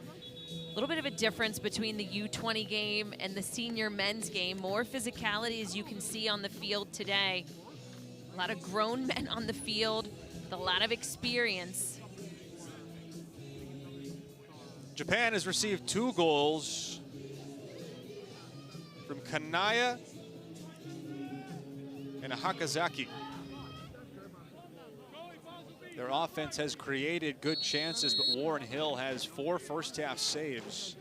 Speaker 2: A little bit of a difference between the U20 game and the senior men's game. More physicality, as you can see on the field today. A lot of grown men on the field with a lot of experience.
Speaker 1: Japan has received 2 goals from Kanaya and Hakazaki. Their offense has created good chances, but Warren Hill has 4 first-half saves.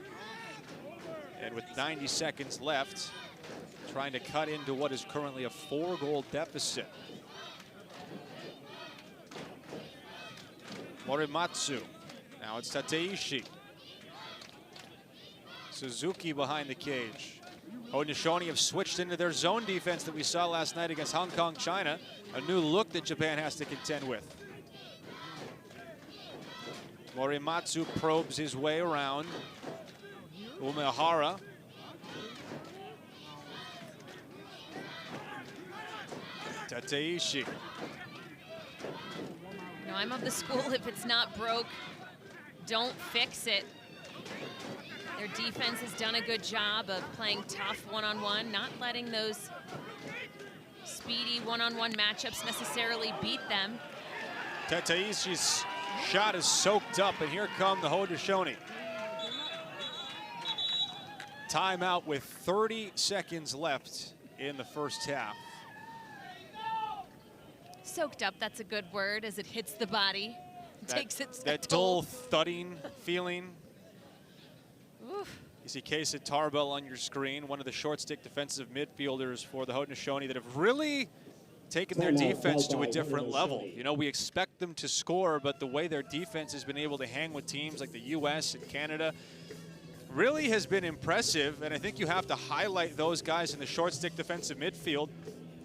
Speaker 1: And with 90 seconds left, trying to cut into what is currently a 4-goal deficit. Morimatsu. Now it's Tateishi. Suzuki behind the cage. Haudenosaunee have switched into their zone defense that we saw last night against Hong Kong, China. A new look that Japan has to contend with. Morimatsu probes his way around. Umehara. Tateishi.
Speaker 2: No, I'm of the school, if it's not broke, don't fix it. Their defense has done a good job of playing tough one-on-one, not letting those speedy one-on-one matchups necessarily beat them.
Speaker 1: Tateishi's shot is soaked up, and here come the Haudenosaunee. Timeout with 30 seconds left in the first half.
Speaker 2: Soaked up, that's a good word, as it hits the body. Takes its
Speaker 1: that
Speaker 2: toll.
Speaker 1: dull thudding feeling.
Speaker 2: Oof.
Speaker 1: You see Kesa Tarbell on your screen, one of the short stick defensive midfielders for the Haudenosaunee that have really taken their defense to a different level. You know, we expect them to score, but the way their defense has been able to hang with teams like the US and Canada really has been impressive, and I think you have to highlight those guys in the short stick defensive midfield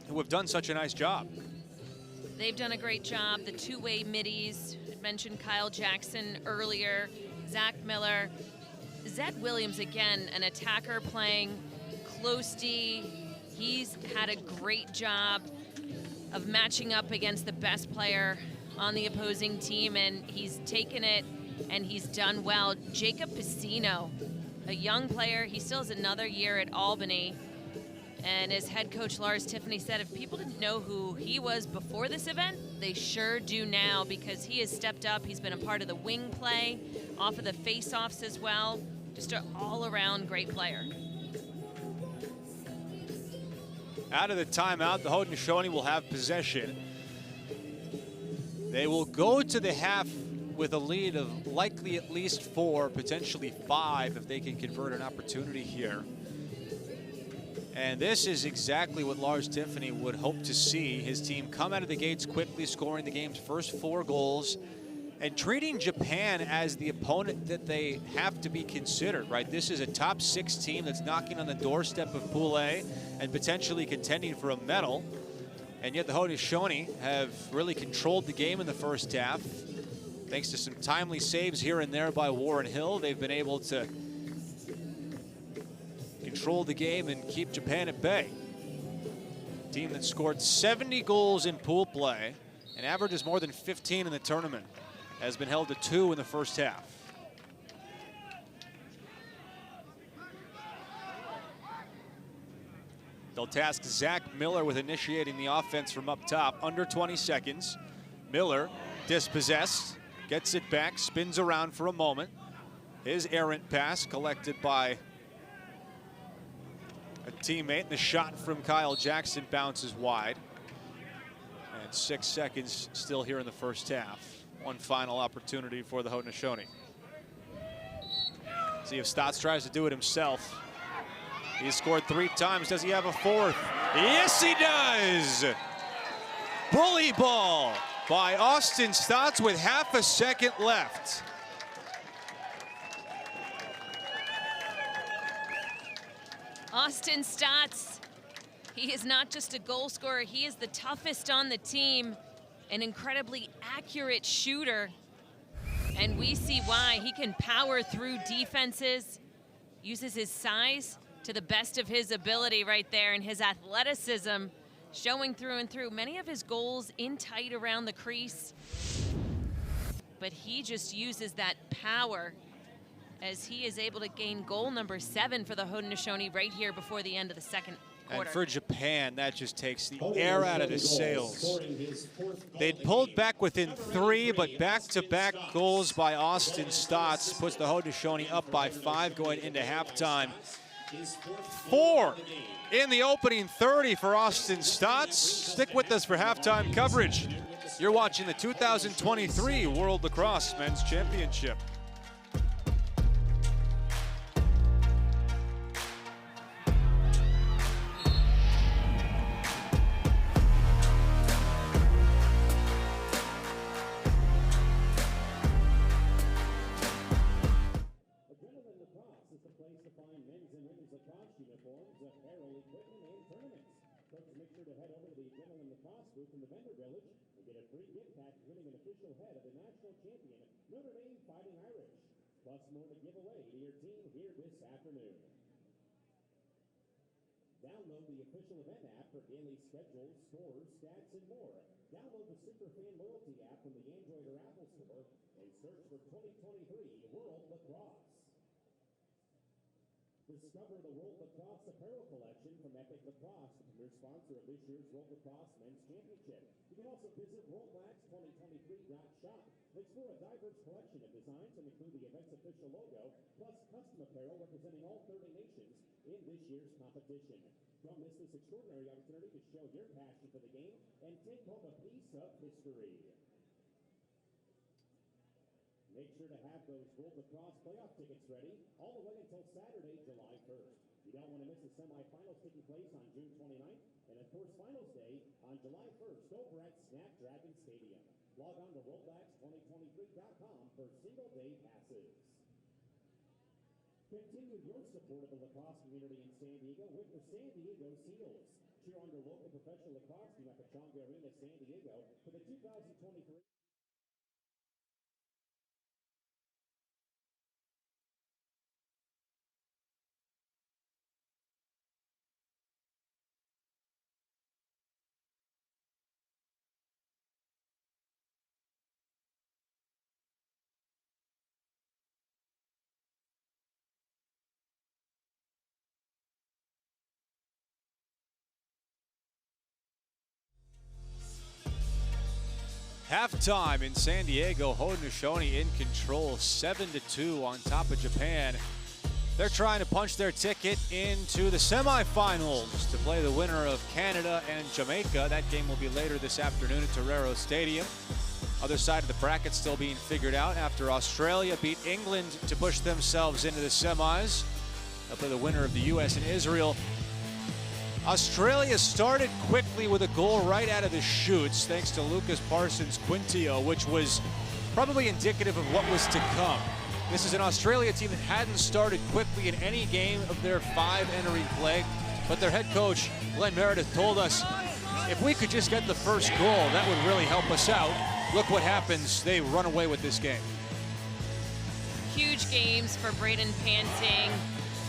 Speaker 1: who have done such a nice job.
Speaker 2: They've done a great job. The two-way middies, I mentioned Kyle Jackson earlier, Zach Miller, Zed Williams, again, an attacker playing close D. He's had a great job of matching up against the best player on the opposing team, and he's taken it and he's done well. Jacob Piscino, a young player, he still has another year at Albany. And as head coach Lars Tiffany said, if people didn't know who he was before this event, they sure do now, because he has stepped up. He's been a part of the wing play, off of the face-offs as well. Just an all-around great player.
Speaker 1: Out of the timeout, the Haudenosaunee will have possession. They will go to the half with a lead of likely at least 4, potentially 5 if they can convert an opportunity here. And this is exactly what Lars Tiffany would hope to see. His team come out of the gates quickly, scoring the game's first 4 goals and treating Japan as the opponent that they have to be considered, right? This is a top 6 team that's knocking on the doorstep of Pool A and potentially contending for a medal. And yet the Haudenosaunee have really controlled the game in the first half. Thanks to some timely saves here and there by Warren Hill, they've been able to control the game and keep Japan at bay. Team that scored 70 goals in pool play and averages more than 15 in the tournament has been held to 2 in the first half. They'll task Zach Miller with initiating the offense from up top. Under 20 seconds. Miller dispossessed, gets it back, spins around for a moment. His errant pass collected by a teammate. The shot from Kyle Jackson bounces wide. And 6 seconds still here in the first half. One final opportunity for the Haudenosaunee. See if Stotts tries to do it himself. He's scored 3 times. Does he have a 4th? Yes, he does! Bully ball by Austin Stotts with half a second left.
Speaker 2: Austin Stotts, he is not just a goal scorer, he is the toughest on the team, an incredibly accurate shooter. And we see why. He can power through defenses, uses his size to the best of his ability right there, and his athleticism showing through and through. Many of his goals in tight around the crease, but he just uses that power as he is able to gain goal number 7 for the Haudenosaunee right here before the end of the second quarter.
Speaker 1: And for Japan, that just takes the air out of his sails. They'd pulled back within 3, but back-to-back goals by Austin Stotts puts the Haudenosaunee up by 5 going into halftime. 4 in the opening 30 for Austin Stotts. Stick with us for halftime coverage. You're watching the 2023 World Lacrosse Men's Championship.
Speaker 3: Plus more to give away to your team here this afternoon. Download the official event app for daily schedules, scores, stats, and more. Download the Superfan Loyalty app from the Android or Apple Store and search for 2023 World Lacrosse. Discover the World Lacrosse apparel collection from Epic Lacrosse, the premier sponsor of this year's World Lacrosse Men's Championship. You can also visit worldlax2023.shop. Explore a diverse collection of designs that include the event's official logo, plus custom apparel representing all 30 nations in this year's competition. Don't miss this extraordinary opportunity to show your passion for the game and take home a piece of history. Make sure to have those World Lacrosse playoff tickets ready all the way until Saturday, July 1st. You don't want to miss the semifinals taking place on June 29th, and of course Finals Day on July 1st over at Snapdragon Stadium. Log on to worldlax2023.com for single-day passes. Continue your support of the lacrosse community in San Diego with the San Diego Seals. Cheer on your local professional lacrosse team at Pechanga Arena, San Diego for the 2023.
Speaker 1: Halftime in San Diego, Haudenosaunee in control, 7-2 on top of Japan. They're trying to punch their ticket into the semifinals to play the winner of Canada and Jamaica. That game will be later this afternoon at Torero Stadium. Other side of the bracket still being figured out after Australia beat England to push themselves into the semis. They'll play the winner of the US and Israel. Australia started quickly with a goal right out of the chutes thanks to Lucas Parsons Quintio, which was probably indicative of what was to come. This is an Australia team that hadn't started quickly in any game of their 5 entering play, but their head coach, Glenn Meredith, told us if we could just get the first goal, that would really help us out. Look what happens. They run away with this game.
Speaker 2: Huge games for Braden Panting.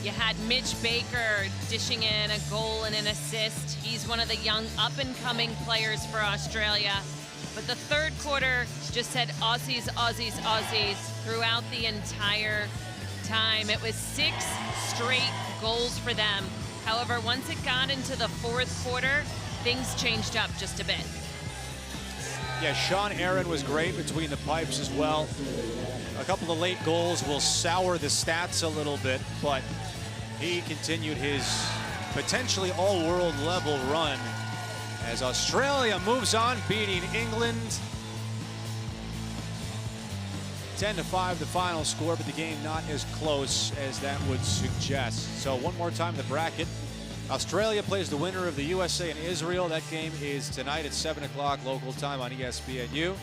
Speaker 2: You had Mitch Baker dishing in a goal and an assist. He's one of the young up-and-coming players for Australia. But the third quarter just said Aussies, Aussies, Aussies throughout the entire time. It was 6 straight goals for them. However, once it got into the fourth quarter, things changed up just a bit.
Speaker 1: Yeah, Sean Aaron was great between the pipes as well. A couple of late goals will sour the stats a little bit, but he continued his potentially all-world level run as Australia moves on, beating England. 10-5 the final score, but the game not as close as that would suggest. So one more time, the bracket. Australia plays the winner of the USA and Israel. That game is tonight at 7 o'clock local time on ESPNU.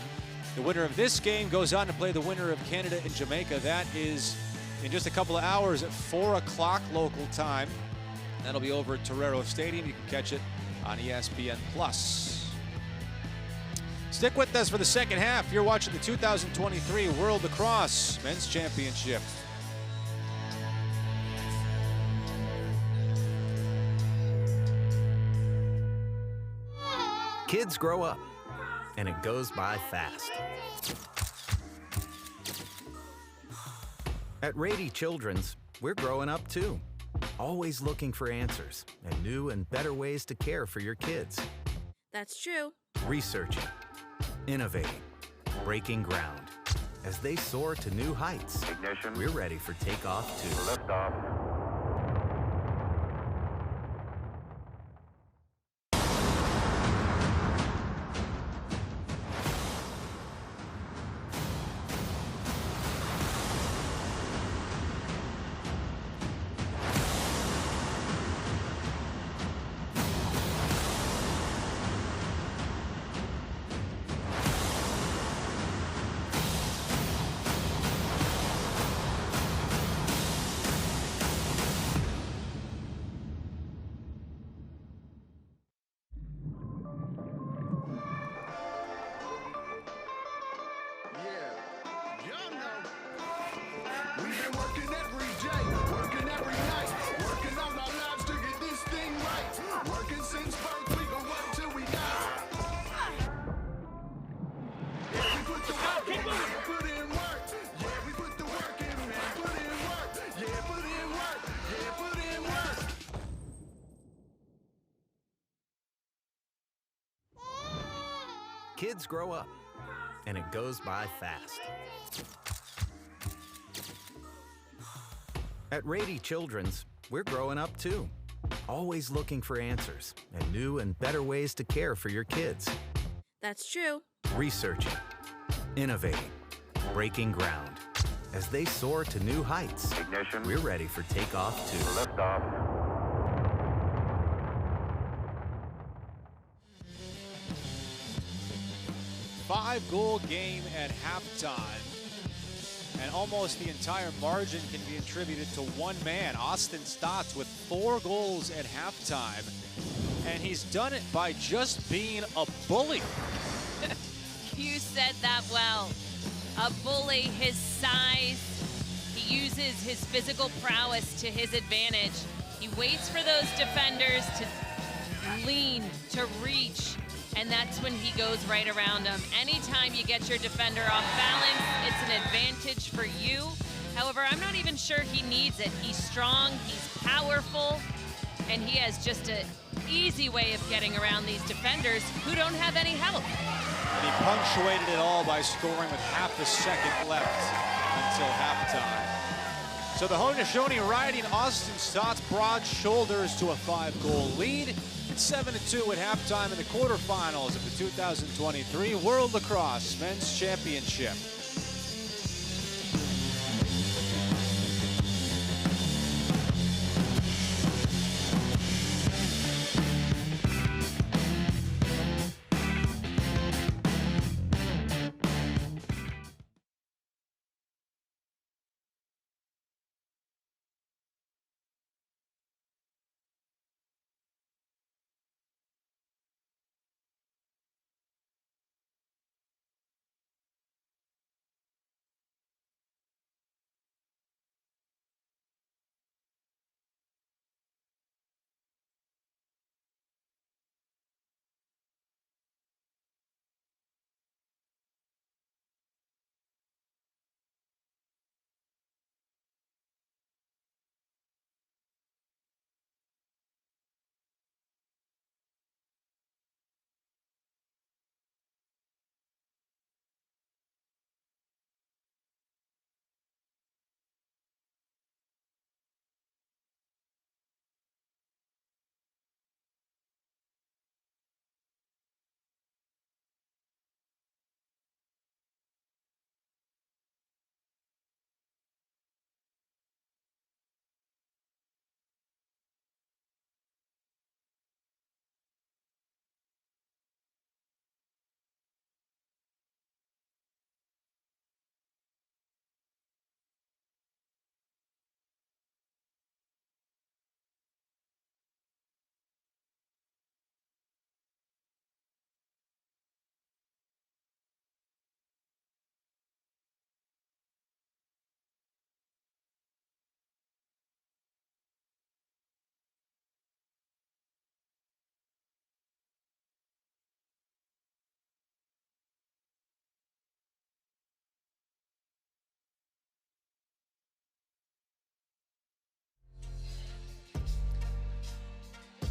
Speaker 1: The winner of this game goes on to play the winner of Canada and Jamaica. That is in just a couple of hours at 4 o'clock local time. That'll be over at Torero Stadium. You can catch it on ESPN+. Stick with us for the second half. You're watching the 2023 World Lacrosse Men's Championship.
Speaker 4: Kids grow up, and it goes by fast. At Rady Children's, we're growing up too. Always looking for answers and new and better ways to care for your kids.
Speaker 5: That's true.
Speaker 4: Researching, innovating, breaking ground. As they soar to new heights,
Speaker 8: Ignition.
Speaker 4: we're ready for takeoff too.
Speaker 8: Liftoff.
Speaker 4: Kids grow up, and it goes by fast. At Rady Children's, we're growing up too. Always looking for answers and new and better ways to care for your kids.
Speaker 5: That's true.
Speaker 4: Researching, innovating, breaking ground. As they soar to new heights,
Speaker 8: Ignition.
Speaker 4: we're ready for takeoff too.
Speaker 8: Liftoff.
Speaker 1: Five-goal game at halftime. And almost the entire margin can be attributed to one man, Austin Stotts, with 4 goals at halftime. And he's done it by just being a bully.
Speaker 2: You said that well. A bully, his size. He uses his physical prowess to his advantage. He waits for those defenders to lean, to reach, and that's when he goes right around them. Anytime you get your defender off balance, it's an advantage for you. However, I'm not even sure he needs it. He's strong, he's powerful, and he has just an easy way of getting around these defenders who don't have any help.
Speaker 1: And he punctuated it all by scoring with half a second left until halftime. So the Haudenosaunee riding Austin Stott's broad shoulders to a 5-goal lead. It's 7-2 at halftime in the quarterfinals of the 2023 World Lacrosse Men's Championship.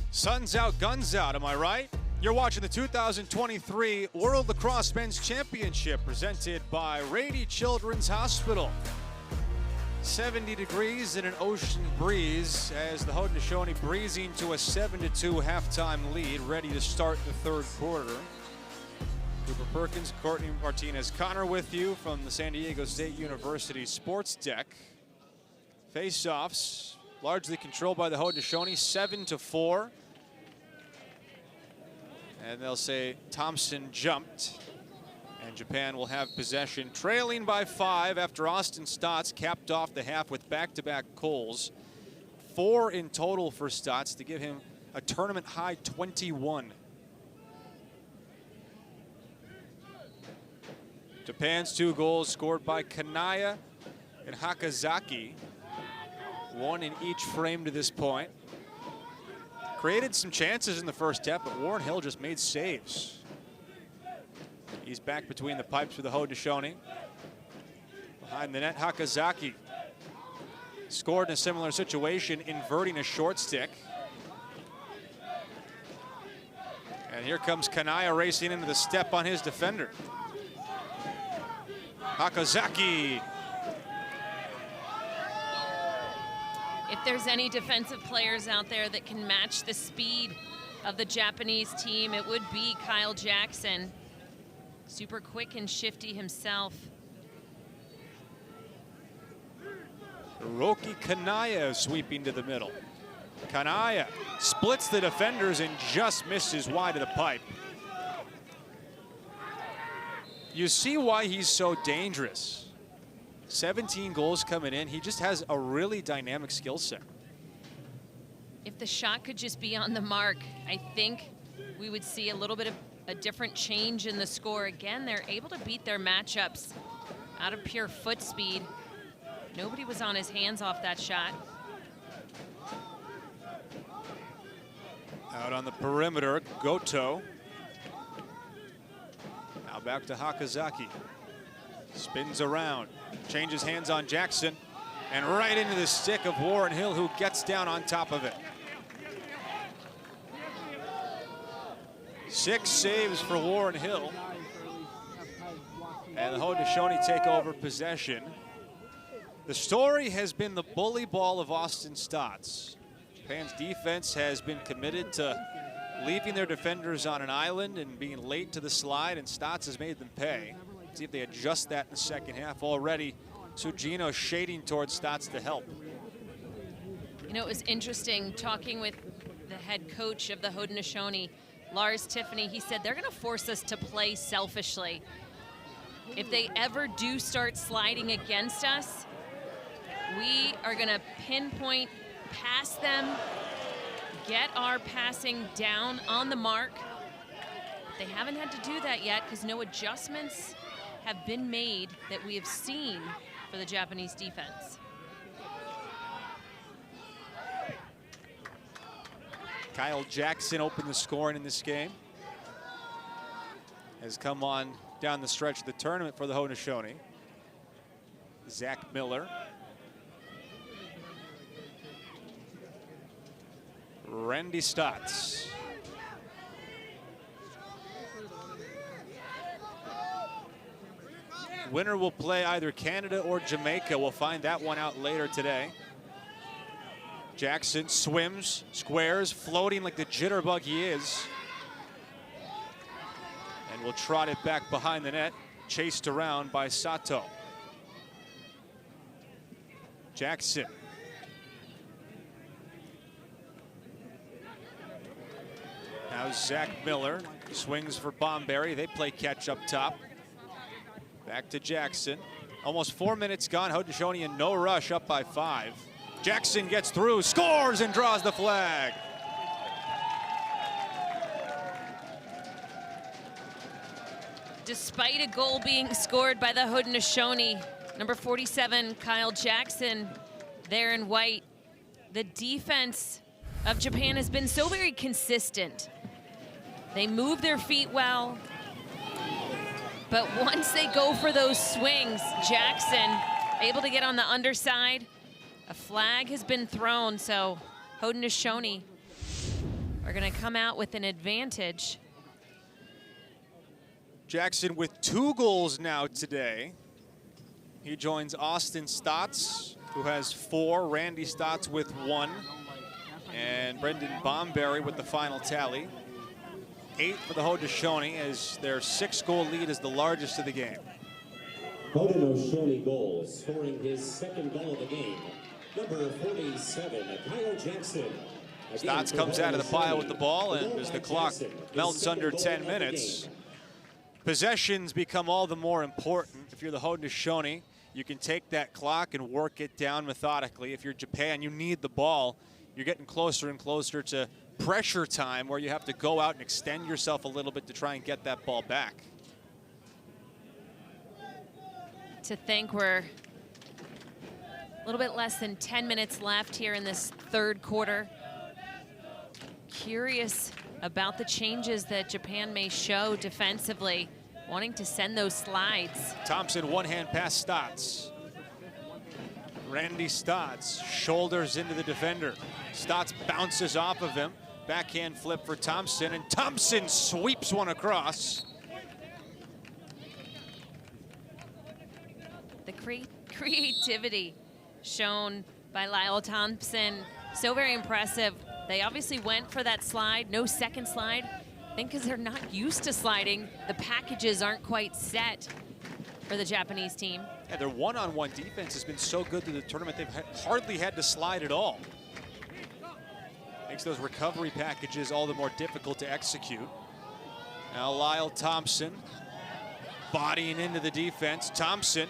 Speaker 1: Sun's out, guns out, am I right? You're watching the 2023 World Lacrosse Men's Championship presented by Rady Children's Hospital. 70 degrees and an ocean breeze as the Haudenosaunee breezing to a 7-2 halftime lead, ready to start the third quarter. Cooper Perkins, Courtney Martinez, Connor with you from the San Diego State University sports deck. Face-offs largely controlled by the Haudenosaunee, 7-4. And they'll say Thompson jumped. And Japan will have possession, trailing by 5 after Austin Stotts capped off the half with back-to-back goals. 4 in total for Stotts to give him a tournament high 21. Japan's 2 goals scored by Kanaya and Hakazaki. 1 in each frame to this point. Created some chances in the first half, but Warren Hill just made saves. He's back between the pipes for the Haudenosaunee. Behind the net, Hakazaki scored in a similar situation, inverting a short stick. And here comes Kanaya racing into the step on his defender. Hakazaki.
Speaker 2: If there's any defensive players out there that can match the speed of the Japanese team, it would be Kyle Jackson. Super quick and shifty himself.
Speaker 1: Hiroki Kanaya sweeping to the middle. Kanaya splits the defenders and just misses wide of the pipe. You see why he's so dangerous. 17 goals coming in. He just has a really dynamic skill set.
Speaker 2: If the shot could just be on the mark, I think we would see a little bit of a different change in the score. Again, they're able to beat their matchups out of pure foot speed. Nobody was on his hands off that shot.
Speaker 1: Out on the perimeter, Goto. Now back to Hakazaki. Spins around, changes hands on Jackson, and right into the stick of Warren Hill, who gets down on top of it. 6 saves for Warren Hill. And the Haudenosaunee take over possession. The story has been the bully ball of Austin Stotts. Japan's defense has been committed to leaving their defenders on an island and being late to the slide, and Stotts has made them pay. See if they adjust that in the second half. Already, Sugino shading towards Stotts to help.
Speaker 2: You know, it was interesting talking with the head coach of the Haudenosaunee, Lars Tiffany. He said they're going to force us to play selfishly. If they ever do start sliding against us, we are going to pinpoint past them, get our passing down on the mark. They haven't had to do that yet because no adjustments have been made that we have seen for the Japanese defense.
Speaker 1: Kyle Jackson opened the scoring in this game. Has come on down the stretch of the tournament for the Haudenosaunee. Zach Miller. Randy Stotts. Winner will play either Canada or Jamaica. We'll find that one out later today. Jackson swims, squares, floating like the jitterbug he is. And will trot it back behind the net, chased around by Sato. Jackson. Now Zach Miller swings for Bomberry. They play catch up top. Back to Jackson. Almost 4 minutes gone. Haudenosaunee in no rush, up by 5. Jackson gets through, scores, and draws the flag.
Speaker 2: Despite a goal being scored by the Haudenosaunee, number 47, Kyle Jackson, there in white, the defense of Japan has been so very consistent. They move their feet well, but once they go for those swings, Jackson able to get on the underside. A flag has been thrown, so Haudenosaunee are going to come out with an advantage.
Speaker 1: Jackson with 2 goals now today. He joins Austin Stotts, who has 4, Randy Stotts with 1, and Brendan Bomberry with the final tally. 8 for the Haudenosaunee, as their 6-goal lead is the largest of the game.
Speaker 3: Haudenosaunee goal, scoring his 2nd goal of the game. Number 47, Kyle Jackson.
Speaker 1: Stotts comes out of the pile with the ball, and as the clock melts under 10 minutes, possessions become all the more important. If you're the Haudenosaunee, you can take that clock and work it down methodically. If you're Japan, you need the ball. You're getting closer and closer to pressure time, where you have to go out and extend yourself a little bit to try and get that ball back.
Speaker 2: To think we're a little bit less than 10 minutes left here in this 3rd quarter. Curious about the changes that Japan may show defensively, wanting to send those slides.
Speaker 1: Thompson, one-hand pass, Stotts. Randy Stotts shoulders into the defender. Stotts bounces off of him. Backhand flip for Thompson, and Thompson sweeps one across.
Speaker 2: The creativity shown by Lyle Thompson, so very impressive. They obviously went for that slide, no second slide. I think because they're not used to sliding, the packages aren't quite set for the Japanese team.
Speaker 1: Yeah, their one-on-one defense has been so good through the tournament, they've hardly had to slide at all. Makes those recovery packages all the more difficult to execute. Now Lyle Thompson bodying into the defense. Thompson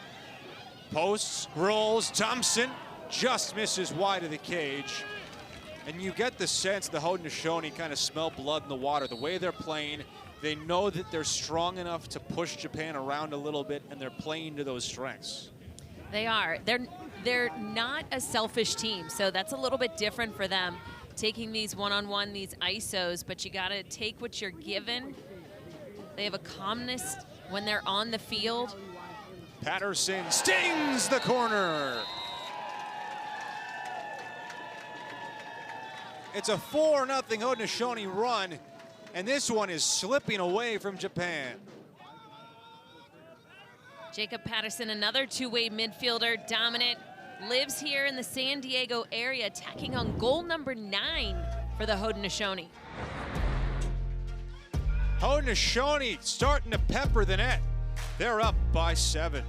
Speaker 1: posts, rolls. Thompson just misses wide of the cage. And you get the sense the Haudenosaunee kind of smell blood in the water. The way they're playing, they know that they're strong enough to push Japan around a little bit, and they're playing to those strengths.
Speaker 2: They are. They're not a selfish team, so that's a little bit different for them, taking these one-on-one, these ISOs, but you got to take what you're given. They have a calmness when they're on the field.
Speaker 1: Patterson stings the corner. It's a 4-0 Haudenosaunee run, and this one is slipping away from Japan.
Speaker 2: Jacob Patterson, another two-way midfielder, dominant, lives here in the San Diego area, tacking on goal number 9 for the Haudenosaunee.
Speaker 1: Haudenosaunee starting to pepper the net. They're up by 7.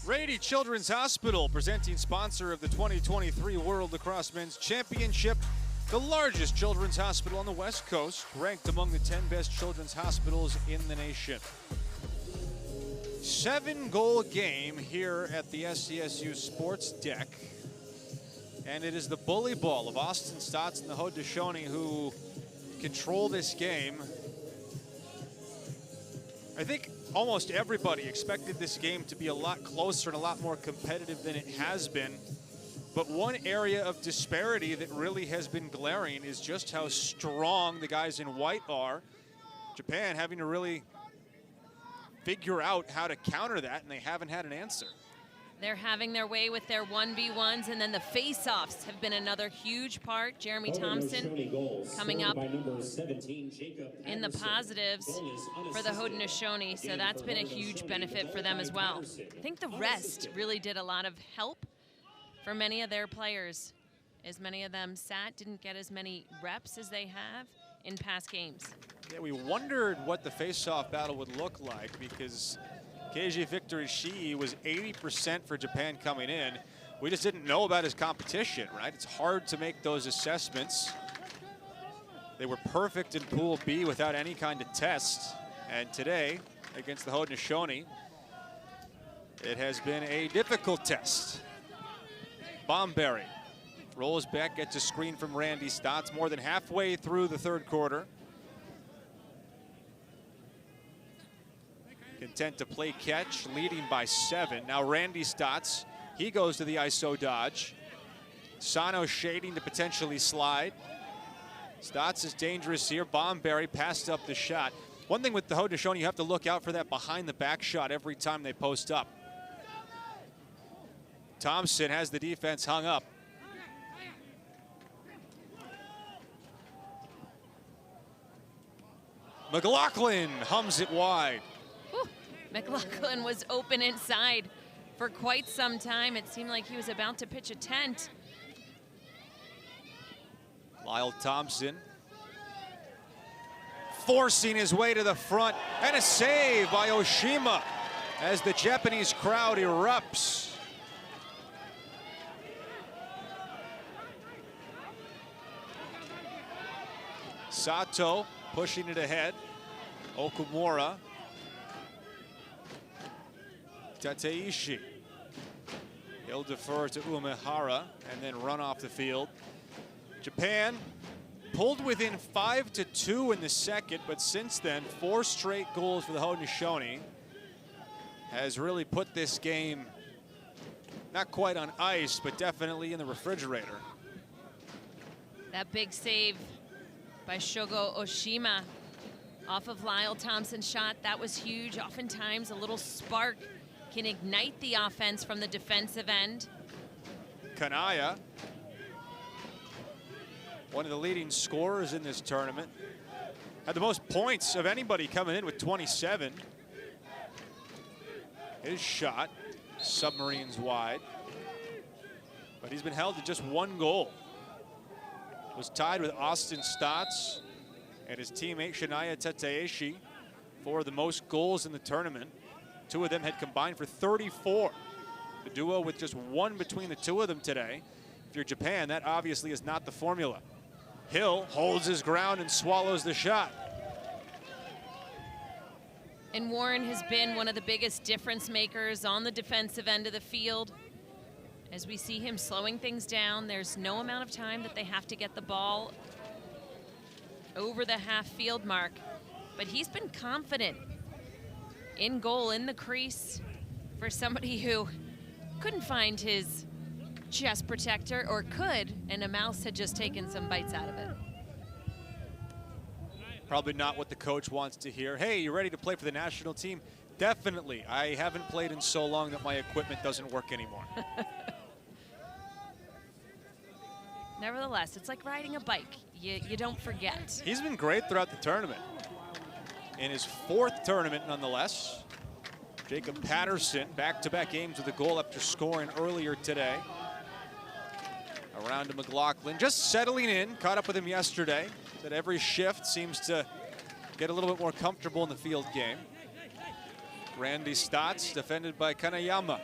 Speaker 1: Rady Children's Hospital, presenting sponsor of the 2023 World Lacrosse Men's Championship, the largest children's hospital on the West Coast, ranked among the 10 best children's hospitals in the nation. 7-goal game here at the SCSU Sports Deck. And it is the bully ball of Austin Stotts and the Haudenosaunee who control this game. I think almost everybody expected this game to be a lot closer and a lot more competitive than it has been. But one area of disparity that really has been glaring is just how strong the guys in white are. Japan having to really figure out how to counter that, and they haven't had an answer.
Speaker 2: They're having their way with their 1v1s, and then the face-offs have been another huge part. Jeremy Thompson coming up in the positives for the Haudenosaunee, so that's been a huge benefit for them as well. I think the rest really did a lot of help for many of their players, as many of them didn't get as many reps as they have in past games.
Speaker 1: Yeah, we wondered what the face-off battle would look like, because Keiji Victor Ishii was 80% for Japan coming in. We just didn't know about his competition, right? It's hard to make those assessments. They were perfect in Pool B without any kind of test. And today, against the Haudenosaunee, it has been a difficult test. Bomberry rolls back, gets a screen from Randy Stotts more than halfway through the third quarter. Content to play catch, leading by 7. Now Randy Stotts, he goes to the ISO dodge. Sano shading to potentially slide. Stotts is dangerous here. Bomberry passed up the shot. One thing with the Haudenosaunee, you have to look out for that behind the back shot every time they post up. Thompson has the defense hung up. McLaughlin hums it wide.
Speaker 2: McLaughlin was open inside for quite some time. It seemed like he was about to pitch a tent.
Speaker 1: Lyle Thompson forcing his way to the front, and a save by Oshima as the Japanese crowd erupts. Sato pushing it ahead. Okumura. Tateishi. He'll defer to Umehara and then run off the field. Japan pulled within 5-2 in the second, but since then, 4 straight goals for the Haudenosaunee has really put this game not quite on ice, but definitely in the refrigerator.
Speaker 2: That big save by Shogo Oshima Off of Lyle Thompson's shot, that was huge. Oftentimes, a little spark can ignite the offense from the defensive end.
Speaker 1: Kanaya, one of the leading scorers in this tournament, had the most points of anybody coming in with 27. His shot, submarines wide, but he's been held to just 1 goal. Was tied with Austin Stotts and his teammate Shania Tateishi for the most goals in the tournament. 2 of them had combined for 34. The duo with just 1 between the 2 of them today. If you're Japan, that obviously is not the formula. Hill holds his ground and swallows the shot.
Speaker 2: And Warren has been one of the biggest difference makers on the defensive end of the field. As we see him slowing things down, there's no amount of time that they have to get the ball over the half-field mark. But he's been confident in goal, in the crease, for somebody who couldn't find his chest protector, or could, and a mouse had just taken some bites out of it.
Speaker 1: Probably not what the coach wants to hear. Hey, you ready to play for the national team? Definitely. I haven't played in so long that my equipment doesn't work anymore.
Speaker 2: Nevertheless, it's like riding a bike. You don't forget.
Speaker 1: He's been great throughout the tournament. In his 4th tournament, nonetheless. Jacob Patterson, back-to-back games with a goal after scoring earlier today. Around to McLaughlin, just settling in, caught up with him yesterday. That every shift seems to get a little bit more comfortable in the field game. Randy Stotts, defended by Kanayama.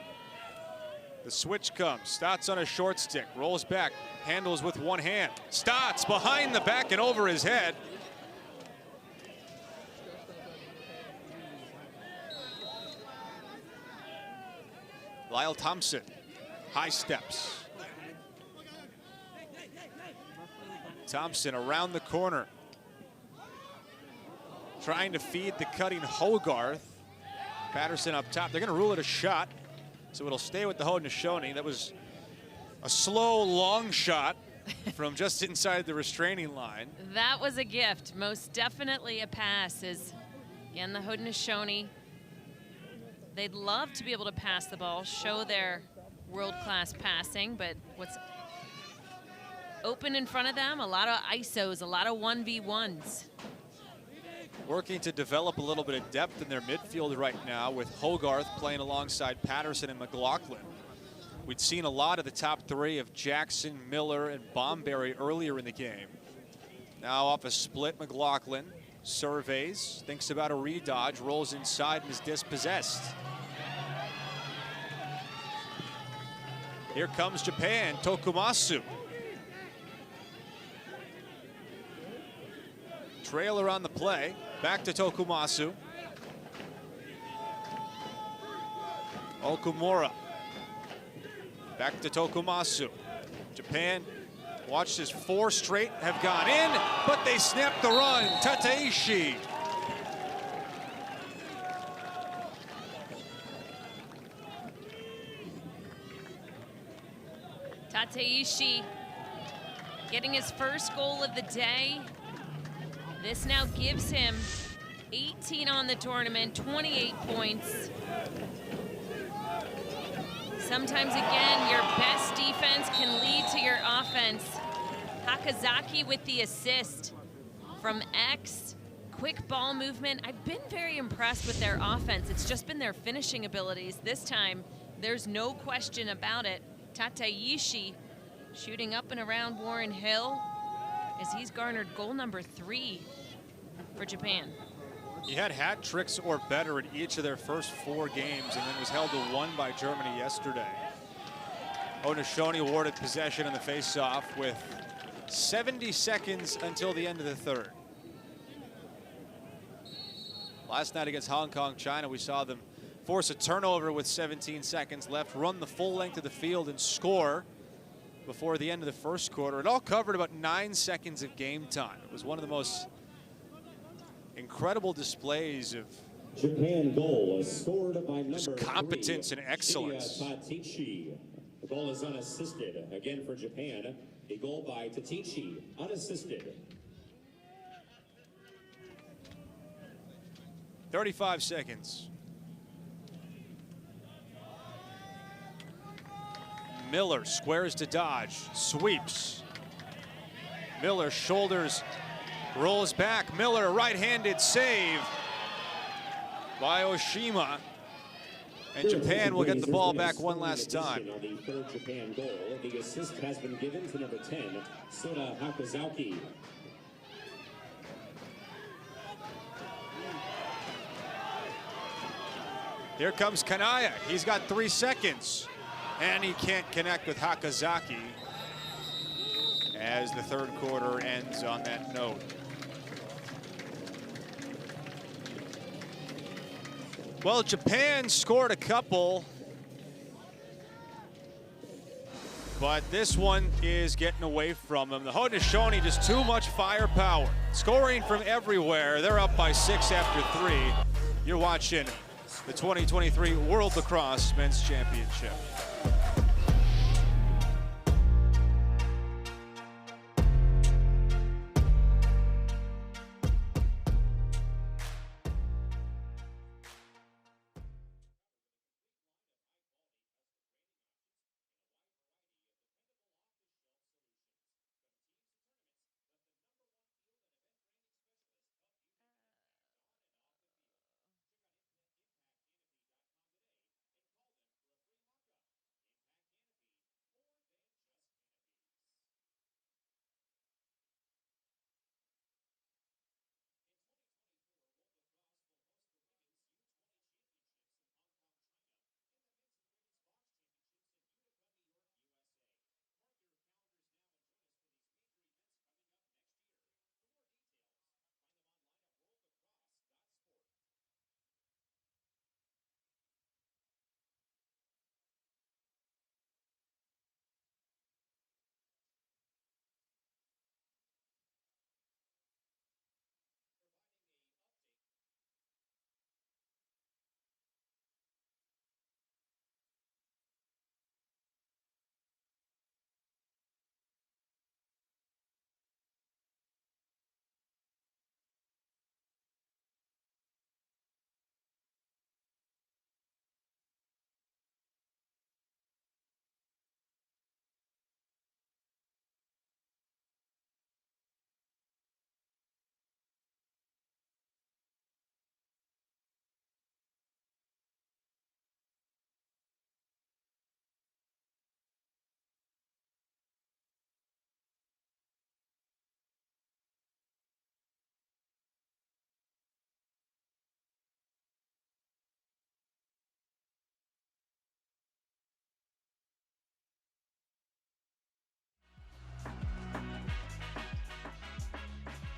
Speaker 1: The switch comes, Stotts on a short stick, rolls back, handles with 1 hand. Stotts behind the back and over his head. Lyle Thompson, high steps. Thompson around the corner, trying to feed the cutting Hogarth. Patterson up top. They're going to rule it a shot, so it'll stay with the Haudenosaunee. That was a slow, long shot from just inside the restraining line.
Speaker 2: That was a gift. Most definitely a pass. As again, the Haudenosaunee, they'd love to be able to pass the ball, show their world-class passing, but what's open in front of them, a lot of ISOs, a lot of 1v1s.
Speaker 1: Working to develop a little bit of depth in their midfield right now, with Hogarth playing alongside Patterson and McLaughlin. We'd seen a lot of the top 3 of Jackson, Miller, and Bomberry earlier in the game. Now off a split, McLaughlin surveys, thinks about a redodge, rolls inside and is dispossessed. Here comes Japan, Tokumasu. Trailer on the play, back to Tokumasu. Okumura, back to Tokumasu. Japan, watched as 4 straight have gone in, but they snapped the run. Tateishi.
Speaker 2: Tateishi getting his first goal of the day. This now gives him 18 on the tournament, 28 points. Sometimes, again, your best defense can lead to your offense. Hakazaki with the assist from X. Quick ball movement. I've been very impressed with their offense. It's just been their finishing abilities. This time, there's no question about it. Tateishi shooting up and around Warren Hill, as he's garnered goal number 3 for Japan.
Speaker 1: He had hat tricks or better in each of their first 4 games, and then was held to 1 by Germany yesterday. Haudenosaunee awarded possession in the face-off with 70 seconds until the end of the 3rd. Last night against Hong Kong, China, we saw them force a turnover with 17 seconds left, run the full length of the field and score before the end of the first quarter. It all covered about 9 seconds of game time. It was one of the most incredible displays of
Speaker 3: Japan goal scored by number
Speaker 1: competence
Speaker 3: 3,
Speaker 1: and excellence.
Speaker 3: Tateishi. The goal is unassisted. Again for Japan, a goal by Tateishi, unassisted.
Speaker 1: 35 seconds. Miller squares to dodge, sweeps. Miller shoulders, rolls back. Miller, right-handed save by Oshima. And Japan will get the ball back one last time.
Speaker 3: On the third Japan goal, the assist has been given to number 10, Sota Hakuzuki.
Speaker 1: Here comes Kanaya. He's got 3 seconds. And he can't connect with Hakuzuki as the third quarter ends on that note. Well, Japan scored a couple, but this one is getting away from them. The Haudenosaunee just too much firepower. Scoring from everywhere. They're up by 6 after 3. You're watching the 2023 World Lacrosse Men's Championship.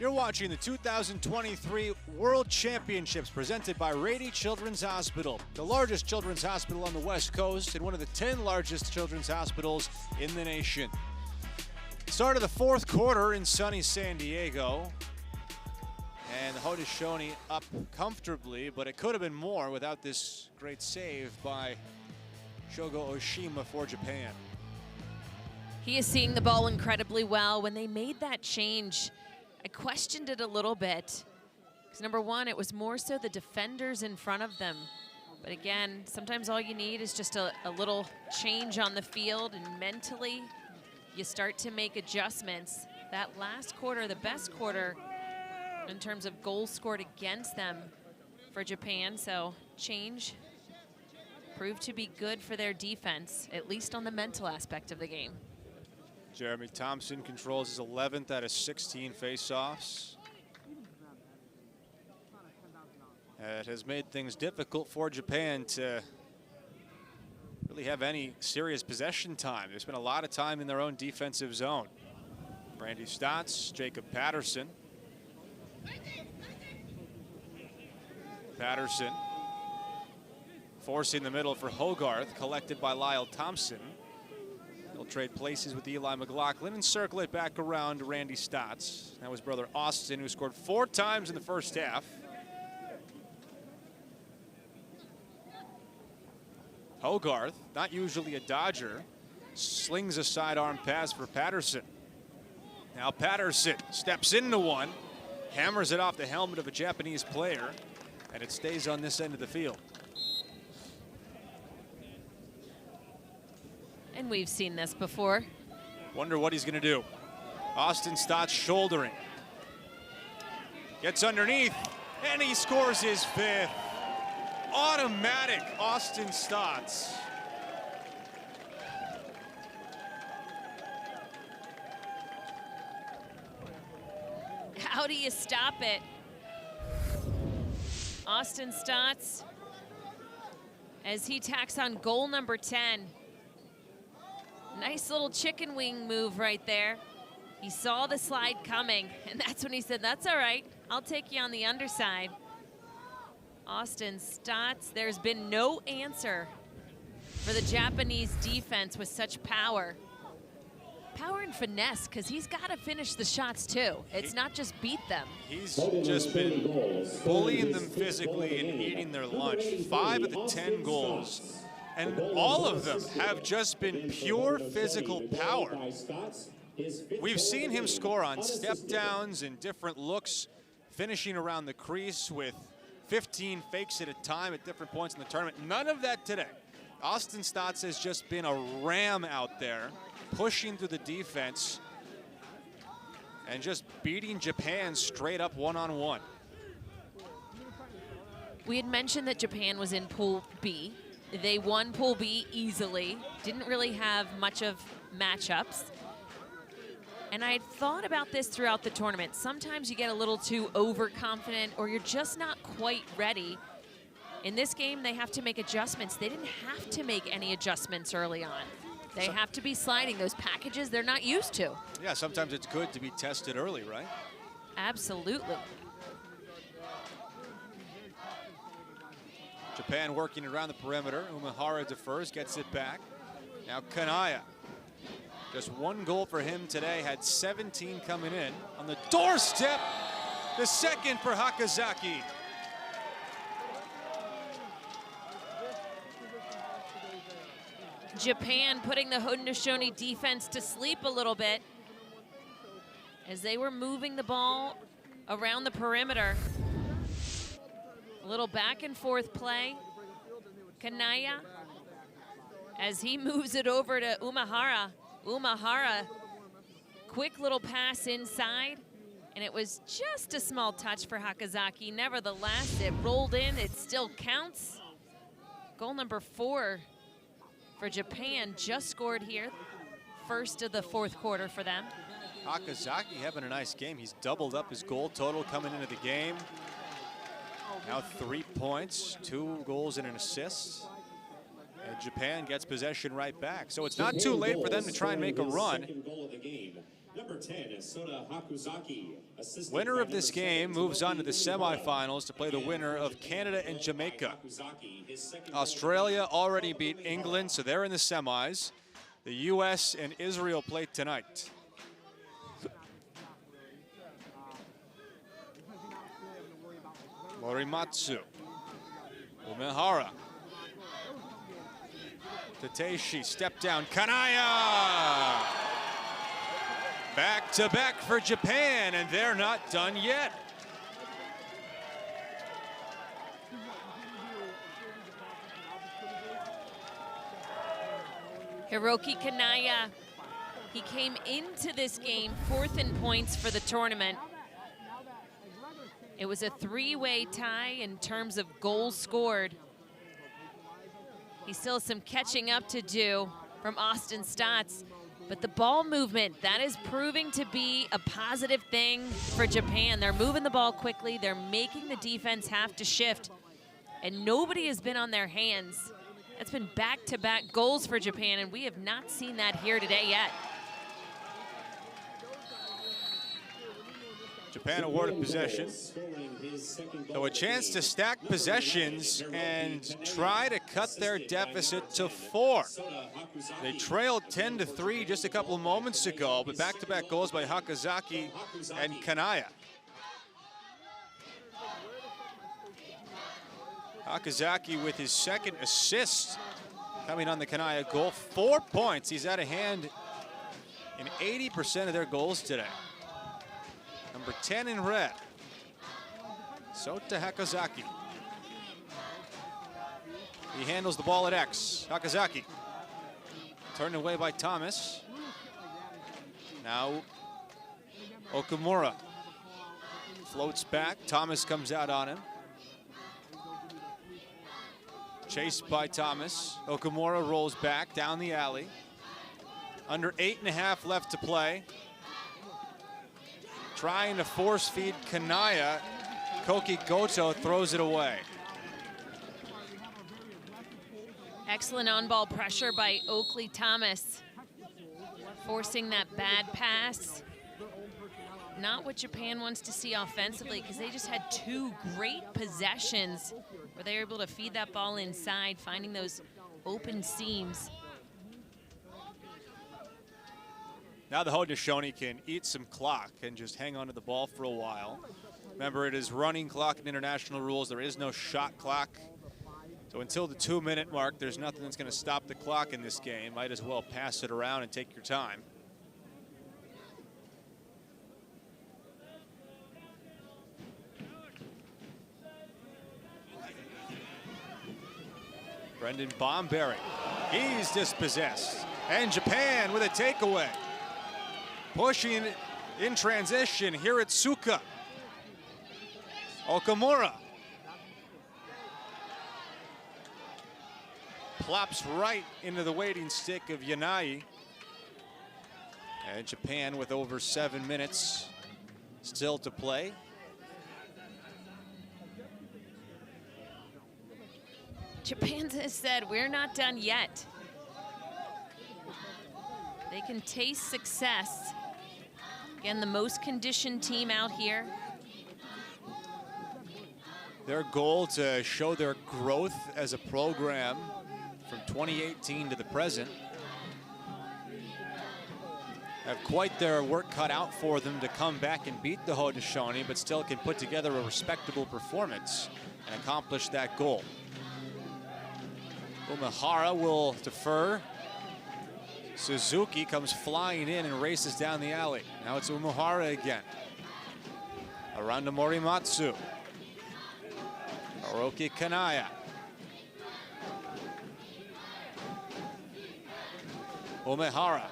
Speaker 1: You're watching the 2023 World Championships presented by Rady Children's Hospital, the largest children's hospital on the West Coast and one of the 10 largest children's hospitals in the nation. Start of the fourth quarter in sunny San Diego. And the Haudenosaunee up comfortably, but it could have been more without this great save by Shogo Oshima for Japan.
Speaker 2: He is seeing the ball incredibly well. When they made that change, I questioned it a little bit. Because number one, it was more so the defenders in front of them. But again, sometimes all you need is just a little change on the field, and mentally you start to make adjustments. That last quarter, the best quarter in terms of goals scored against them for Japan. So change proved to be good for their defense, at least on the mental aspect of the game.
Speaker 1: Jeremy Thompson controls his 11th out of 16 faceoffs. It has made things difficult for Japan to really have any serious possession time. They spent a lot of time in their own defensive zone. Randy Stotts, Jacob Patterson. Patterson forcing the middle for Hogarth, collected by Lyle Thompson. He'll trade places with Eli McLaughlin and circle it back around to Randy Stotts. That was brother Austin, who scored 4 times in the first half. Hogarth, not usually a Dodger, slings a sidearm pass for Patterson. Now Patterson steps into one, hammers it off the helmet of a Japanese player. And it stays on this end of the field.
Speaker 2: And we've seen this before.
Speaker 1: Wonder what he's going to do. Austin Stott's shouldering. Gets underneath, and he scores his 5th. Automatic Austin Stotts.
Speaker 2: How do you stop it? Austin Stotts, as he tacks on goal number 10. Nice little chicken wing move right there. He saw the slide coming, and that's when he said, that's all right, I'll take you on the underside. Austin Stotts, there's been no answer for the Japanese defense with such power. Power and finesse, because he's got to finish the shots too. It's not just beat them.
Speaker 1: He's just been bullying them physically and eating their lunch. 5 of the 10 goals, and all of them have just been pure physical power. We've seen him score on step downs and different looks, finishing around the crease with 15 fakes at a time at different points in the tournament. None of that today. Austin Stotts has just been a ram out there, pushing through the defense and just beating Japan straight up one-on-one.
Speaker 2: We had mentioned that Japan was in Pool B. They won Pool B easily, didn't really have much of matchups. And I had thought about this throughout the tournament. Sometimes you get a little too overconfident or you're just not quite ready. In this game, they have to make adjustments. They didn't have to make any adjustments early on. They have to be sliding those packages they're not used to.
Speaker 1: Yeah, sometimes it's good to be tested early, right?
Speaker 2: Absolutely.
Speaker 1: Japan working around the perimeter. Umehara defers, gets it back. Now Kanaya. Just 1 goal for him today, had 17 coming in. On the doorstep, the second for Hakozaki.
Speaker 2: Japan putting the Haudenosaunee defense to sleep a little bit as they were moving the ball around the perimeter. A little back and forth play. Kanaya, as he moves it over to Umehara. Umehara, quick little pass inside, and it was just a small touch for Hakozaki. Nevertheless, it rolled in, it still counts. Goal number 4 for Japan, just scored here. First of the 4th quarter for them.
Speaker 1: Hakozaki having a nice game. He's doubled up his goal total coming into the game. Now 3 points, 2 goals and an assist. And Japan gets possession right back. So it's not too late for them to try and make a run. Winner of this game moves on to the semifinals to play the winner of Canada and Jamaica. Australia already beat England, so they're in the semis. The US and Israel play tonight. Morimatsu, Umehara, Tateshi, step down, Kanaya! Back to back for Japan, and they're not done yet.
Speaker 2: Hiroki Kanaya, he came into this game 4th in points for the tournament. It was a 3-way tie in terms of goals scored. He still has some catching up to do from Austin Stotts, but the ball movement, that is proving to be a positive thing for Japan. They're moving the ball quickly, they're making the defense have to shift, and nobody has been on their hands. That's been back-to-back goals for Japan, and we have not seen that here today yet.
Speaker 1: Japan awarded possession. So a chance to stack possessions and try to cut their deficit to 4. They trailed 10-3 just a couple of moments ago, but back-to-back goals by Hakozaki and Kanaya. Hakozaki with his 2nd assist coming on the Kanaya goal. 4 points. He's out of hand in 80% of their goals today. Number 10 in red, Sota Hakozaki. He handles the ball at X. Takazaki. Turned away by Thomas. Now Okamura floats back. Thomas comes out on him. Chased by Thomas. Okamura rolls back down the alley. Under 8.5 left to play. Trying to force feed Kanaya. Koki Goto throws it away.
Speaker 2: Excellent on-ball pressure by Oakley Thomas. Forcing that bad pass. Not what Japan wants to see offensively, because they just had two great possessions where they were able to feed that ball inside, finding those open seams.
Speaker 1: Now the Haudenosaunee can eat some clock and just hang on to the ball for a while. Remember, it is running clock in international rules. There is no shot clock. So until the 2-minute mark, there's nothing that's going to stop the clock in this game. Might as well pass it around and take your time. Brendan Bomberry, he's dispossessed. And Japan with a takeaway. Pushing in transition, Hiratsuka. Okamura. Plops right into the waiting stick of Yanai. And Japan with over 7 minutes still to play.
Speaker 2: Japan has said, we're not done yet. They can taste success. Again, the most conditioned team out here.
Speaker 1: Their goal to show their growth as a program from 2018 to the present. Have quite their work cut out for them to come back and beat the Haudenosaunee, but still can put together a respectable performance and accomplish that goal. Umehara will defer. Suzuki comes flying in and races down the alley. Now it's Umehara again. Around to Morimatsu. Hiroki Kanaya. Umehara.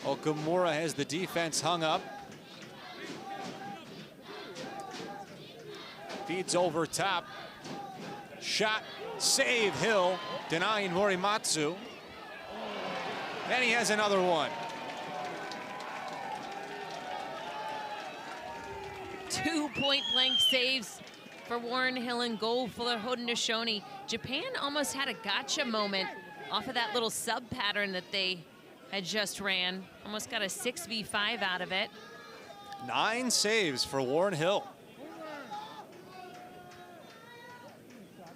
Speaker 1: Okamura has the defense hung up. Feeds over top. Shot, save Hill, denying Morimatsu. And he has another one.
Speaker 2: 2 point-blank saves for Warren Hill and goal for the Haudenosaunee. Japan almost had a gotcha moment off of that little sub pattern that they had just ran. Almost got a 6v5 out of it.
Speaker 1: 9 saves for Warren Hill.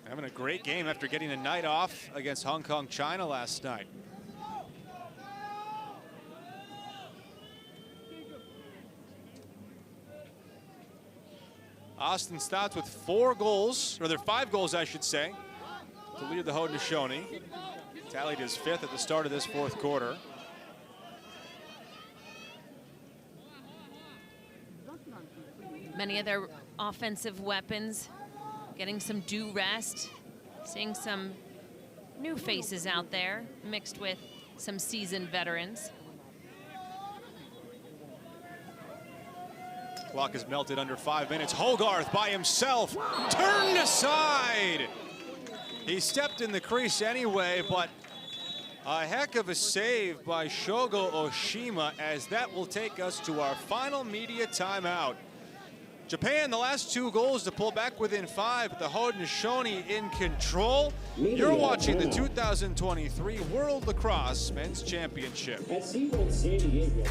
Speaker 1: Having a great game after getting a night off against Hong Kong, China last night. Austin Stotts with 4 goals, or there 5 goals, I should say, to lead the Haudenosaunee. Tallied his 5th at the start of this 4th quarter.
Speaker 2: Many of their offensive weapons getting some due rest, seeing some new faces out there mixed with some seasoned veterans.
Speaker 1: Clock is melted under 5 minutes. Hogarth by himself, turned aside. He stepped in the crease anyway, but a heck of a save by Shogo Oshima, as that will take us to our final media timeout. Japan, the last 2 goals to pull back within 5. The Haudenosaunee in control. You're watching the 2023 World Lacrosse Men's Championship.
Speaker 3: At SeaWorld San Diego,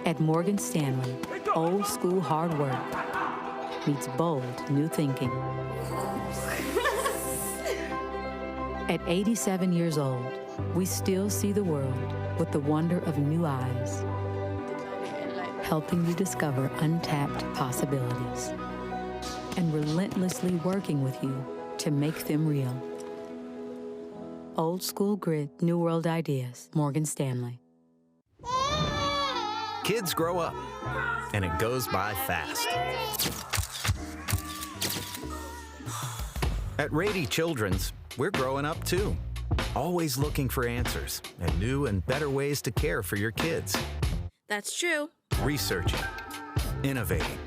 Speaker 8: At Morgan Stanley, old school hard work meets bold new thinking. At 87 years old, we still see the world with the wonder of new eyes, helping you discover untapped possibilities and relentlessly working with you to make them real. Old school grit, new world ideas. Morgan Stanley.
Speaker 4: Kids grow up, and it goes by fast. At Rady Children's, we're growing up too. Always looking for answers and new and better ways to care for your kids.
Speaker 5: That's true.
Speaker 4: Researching, innovating,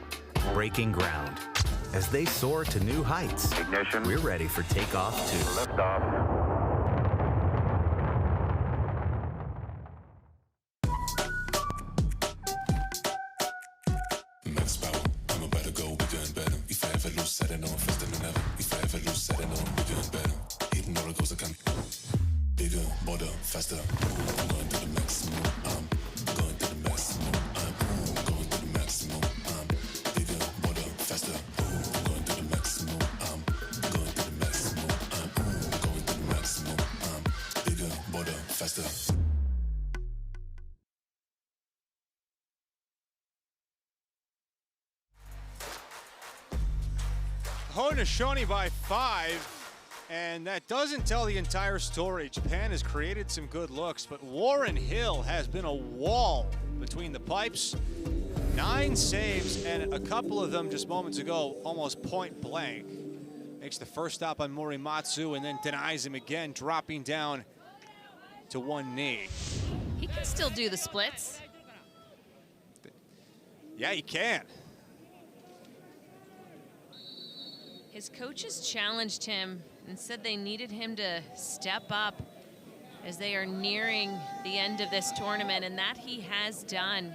Speaker 4: breaking ground. As they soar to new heights,
Speaker 9: Ignition.
Speaker 4: We're ready for takeoff too.
Speaker 9: Liftoff.
Speaker 1: Haudenosaunee by 5, and that doesn't tell the entire story. Japan has created some good looks, but Warren Hill has been a wall between the pipes. 9 saves, and a couple of them just moments ago, almost point blank. Makes the first stop on Morimatsu and then denies him again, dropping down to one knee.
Speaker 2: He can still do the splits.
Speaker 1: Yeah, he can.
Speaker 2: His coaches challenged him and said they needed him to step up as they are nearing the end of this tournament, and that he has done.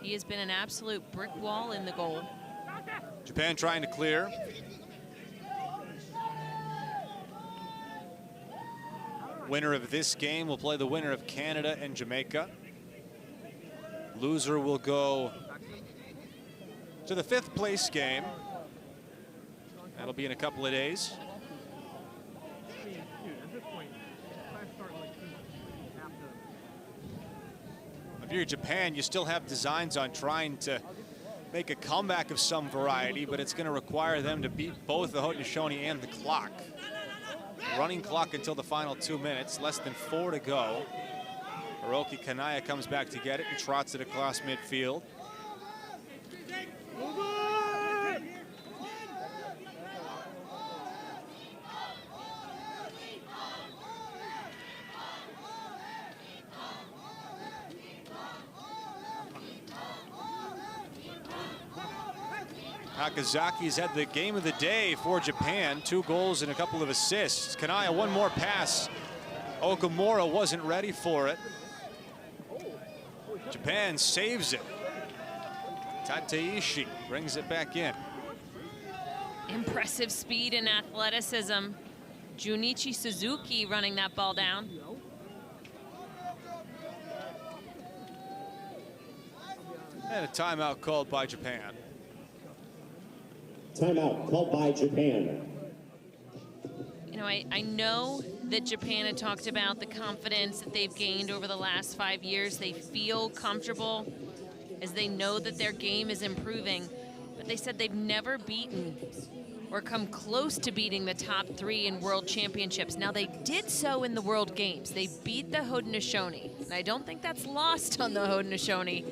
Speaker 2: He has been an absolute brick wall in the goal.
Speaker 1: Japan trying to clear. Winner of this game will play the winner of Canada and Jamaica. Loser will go to the 5th place game. That'll be in a couple of days. If you're Japan, you still have designs on trying to make a comeback of some variety, but it's going to require them to beat both the Haudenosaunee and the clock. Running clock until the final 2 minutes, less than 4 to go. Hiroki Kanaya comes back to get it and trots it across midfield. Nakazaki's had the game of the day for Japan. 2 goals and a couple of assists. Kanaya, one more pass. Okamura wasn't ready for it. Japan saves it. Tateishi brings it back in.
Speaker 2: Impressive speed and athleticism. Junichi Suzuki running that ball down.
Speaker 1: And a timeout called by Japan.
Speaker 3: Timeout called by Japan.
Speaker 2: You know, I know that Japan had talked about the confidence that they've gained over the last 5 years. They feel comfortable as they know that their game is improving. But they said they've never beaten or come close to beating the top 3 in world championships. Now, they did so in the World Games. They beat the Haudenosaunee. And I don't think that's lost on the Haudenosaunee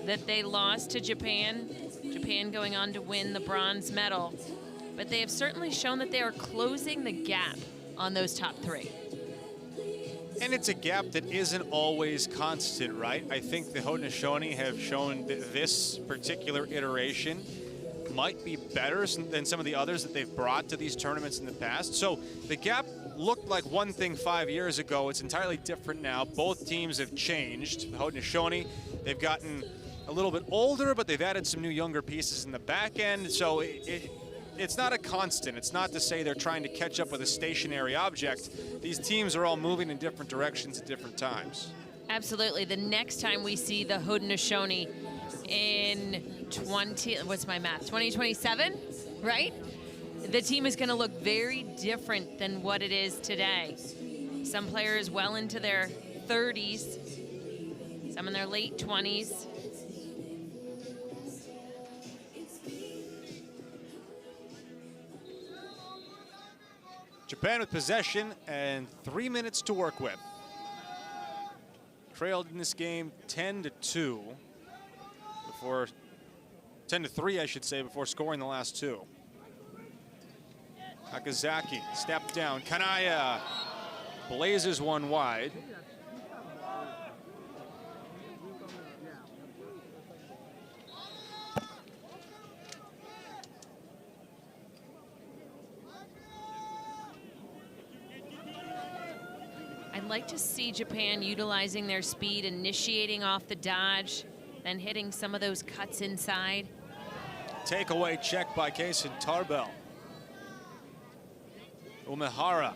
Speaker 2: that they lost to Japan. Japan going on to win the bronze medal. But they have certainly shown that they are closing the gap on those top 3.
Speaker 1: And it's a gap that isn't always constant, right? I think the Haudenosaunee have shown that this particular iteration might be better than some of the others that they've brought to these tournaments in the past. So the gap looked like one thing 5 years ago. It's entirely different now. Both teams have changed. The Haudenosaunee, they've gotten a little bit older, but they've added some new younger pieces in the back end. So it's not a constant. It's not to say they're trying to catch up with a stationary object. These teams are all moving in different directions at different times.
Speaker 2: Absolutely. The next time we see the Haudenosaunee in 2027, right? The team is going to look very different than what it is today. Some players well into their 30s, some in their late 20s.
Speaker 1: Japan with possession and 3 minutes to work with. Trailed in this game 10-2. before 10-3, I should say, before scoring the last two. Akazaki, step down. Kanaya blazes one wide.
Speaker 2: I'd like to see Japan utilizing their speed, initiating off the dodge, then hitting some of those cuts inside.
Speaker 1: Takeaway check by Kaisen Tarbell. Umehara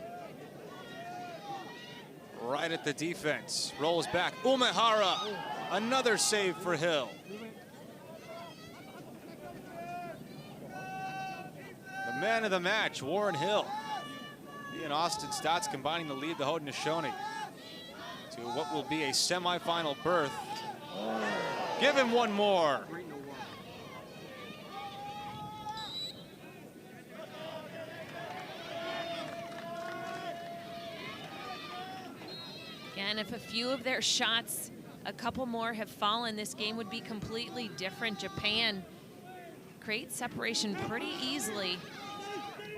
Speaker 1: right at the defense, rolls back. Umehara, another save for Hill. The man of the match, Warren Hill. He and Austin Stotts combining to lead the Haudenosaunee to what will be a semifinal berth. Give him one more.
Speaker 2: And if a few of their shots, a couple more have fallen, this game would be completely different. Japan creates separation pretty easily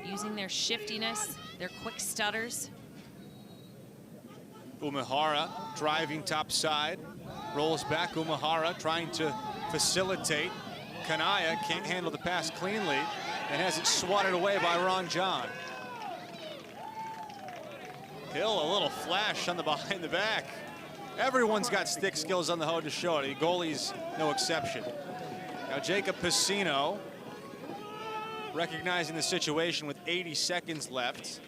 Speaker 2: using their shiftiness, their quick stutters.
Speaker 1: Umehara driving top side, rolls back. Umehara trying to facilitate. Kanaya can't handle the pass cleanly and has it swatted away by Ron John. Hill, a little flash on the behind the back. Everyone's got stick skills on the Haudenosaunee. Goalie's no exception. Now Jacob Piscino, recognizing the situation with 80 seconds left,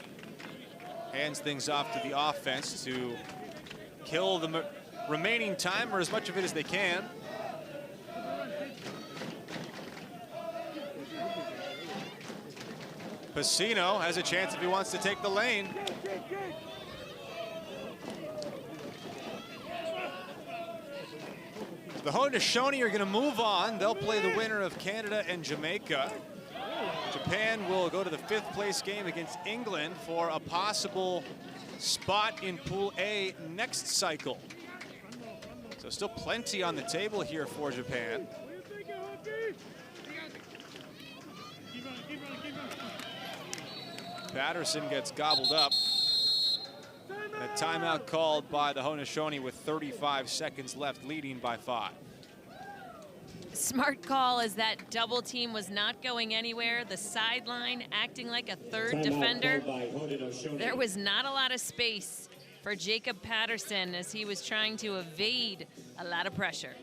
Speaker 1: hands things off to the offense to kill the remaining time, or as much of it as they can. Piscino has a chance if he wants to take the lane. The Haudenosaunee are going to move on. They'll play the winner of Canada and Jamaica. Japan will go to the 5th place game against England for a possible spot in Pool A next cycle. So still plenty on the table here for Japan. Patterson gets gobbled up. And a timeout called by the Haudenosaunee with 35 seconds left, leading by 5.
Speaker 2: Smart call, as that double team was not going anywhere. The sideline acting like a third defender. There was not a lot of space for Jacob Patterson as he was trying to evade a lot of pressure.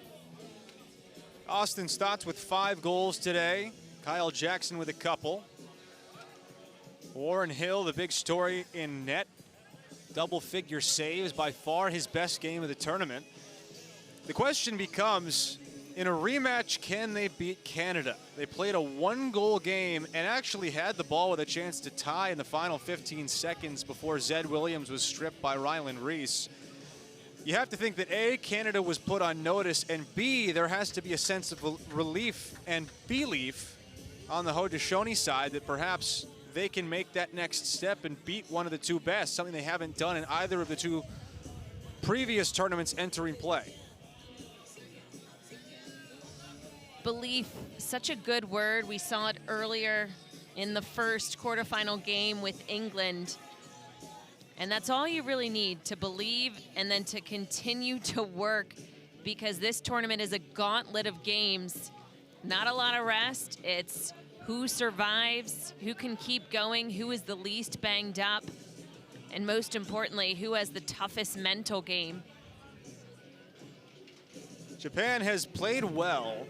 Speaker 1: Austin Stotts with 5 goals today. Kyle Jackson with a couple. Warren Hill, the big story in net. Double-figure saves, by far his best game of the tournament. The question becomes, in a rematch, can they beat Canada? They played a 1-goal game and actually had the ball with a chance to tie in the final 15 seconds before Zed Williams was stripped by Ryland Reese. You have to think that A, Canada was put on notice, and B, there has to be a sense of relief and belief on the Haudenosaunee side that perhaps they can make that next step and beat one of the two best, something they haven't done in either of the two previous tournaments entering play.
Speaker 2: Belief, such a good word. We saw it earlier in the first quarterfinal game with England. And that's all you really need, to believe and then to continue to work, because this tournament is a gauntlet of games. Not a lot of rest. It's who survives, who can keep going, who is the least banged up, and most importantly, who has the toughest mental game.
Speaker 1: Japan has played well,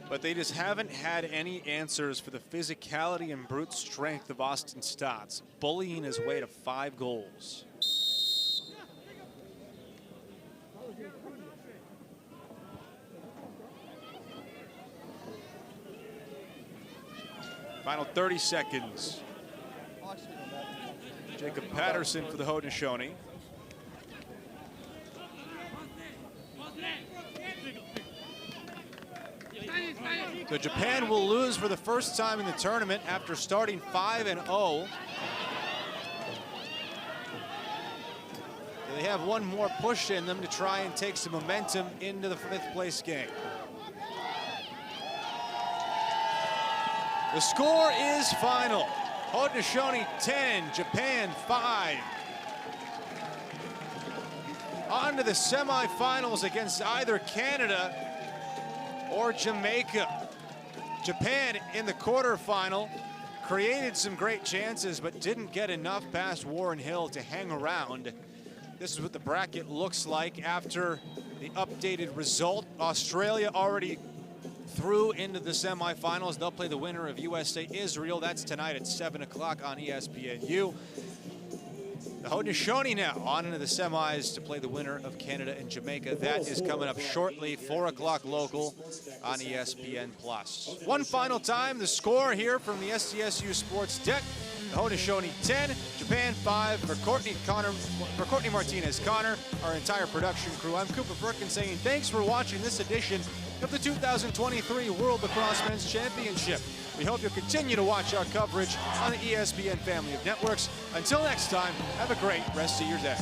Speaker 1: but they just haven't had any answers for the physicality and brute strength of Austin Stotts, bullying his way to 5 goals. Final 30 seconds. Jacob Patterson for the Haudenosaunee. So Japan will lose for the first time in the tournament after starting 5-0. They have one more push in them to try and take some momentum into the 5th place game. The score is final. Haudenosaunee 10, Japan 5. On to the semifinals against either Canada or Jamaica. Japan in the quarterfinal created some great chances, but didn't get enough past Warren Hill to hang around. This is what the bracket looks like after the updated result. Australia already through into the semifinals. They'll play the winner of USA-Israel. That's tonight at 7 o'clock on ESPNU. The Haudenosaunee now on into the semis to play the winner of Canada and Jamaica. That is coming up shortly, 4 o'clock local on ESPN+. One final time, the score here from the SDSU Sports deck. The Haudenosaunee 10, Japan 5. For Courtney Martinez-Connor, our entire production crew, I'm Cooper Perkins saying thanks for watching this edition of the 2023 World Lacrosse Men's Championship. We hope you'll continue to watch our coverage on the ESPN family of networks. Until next time, have a great rest of your day.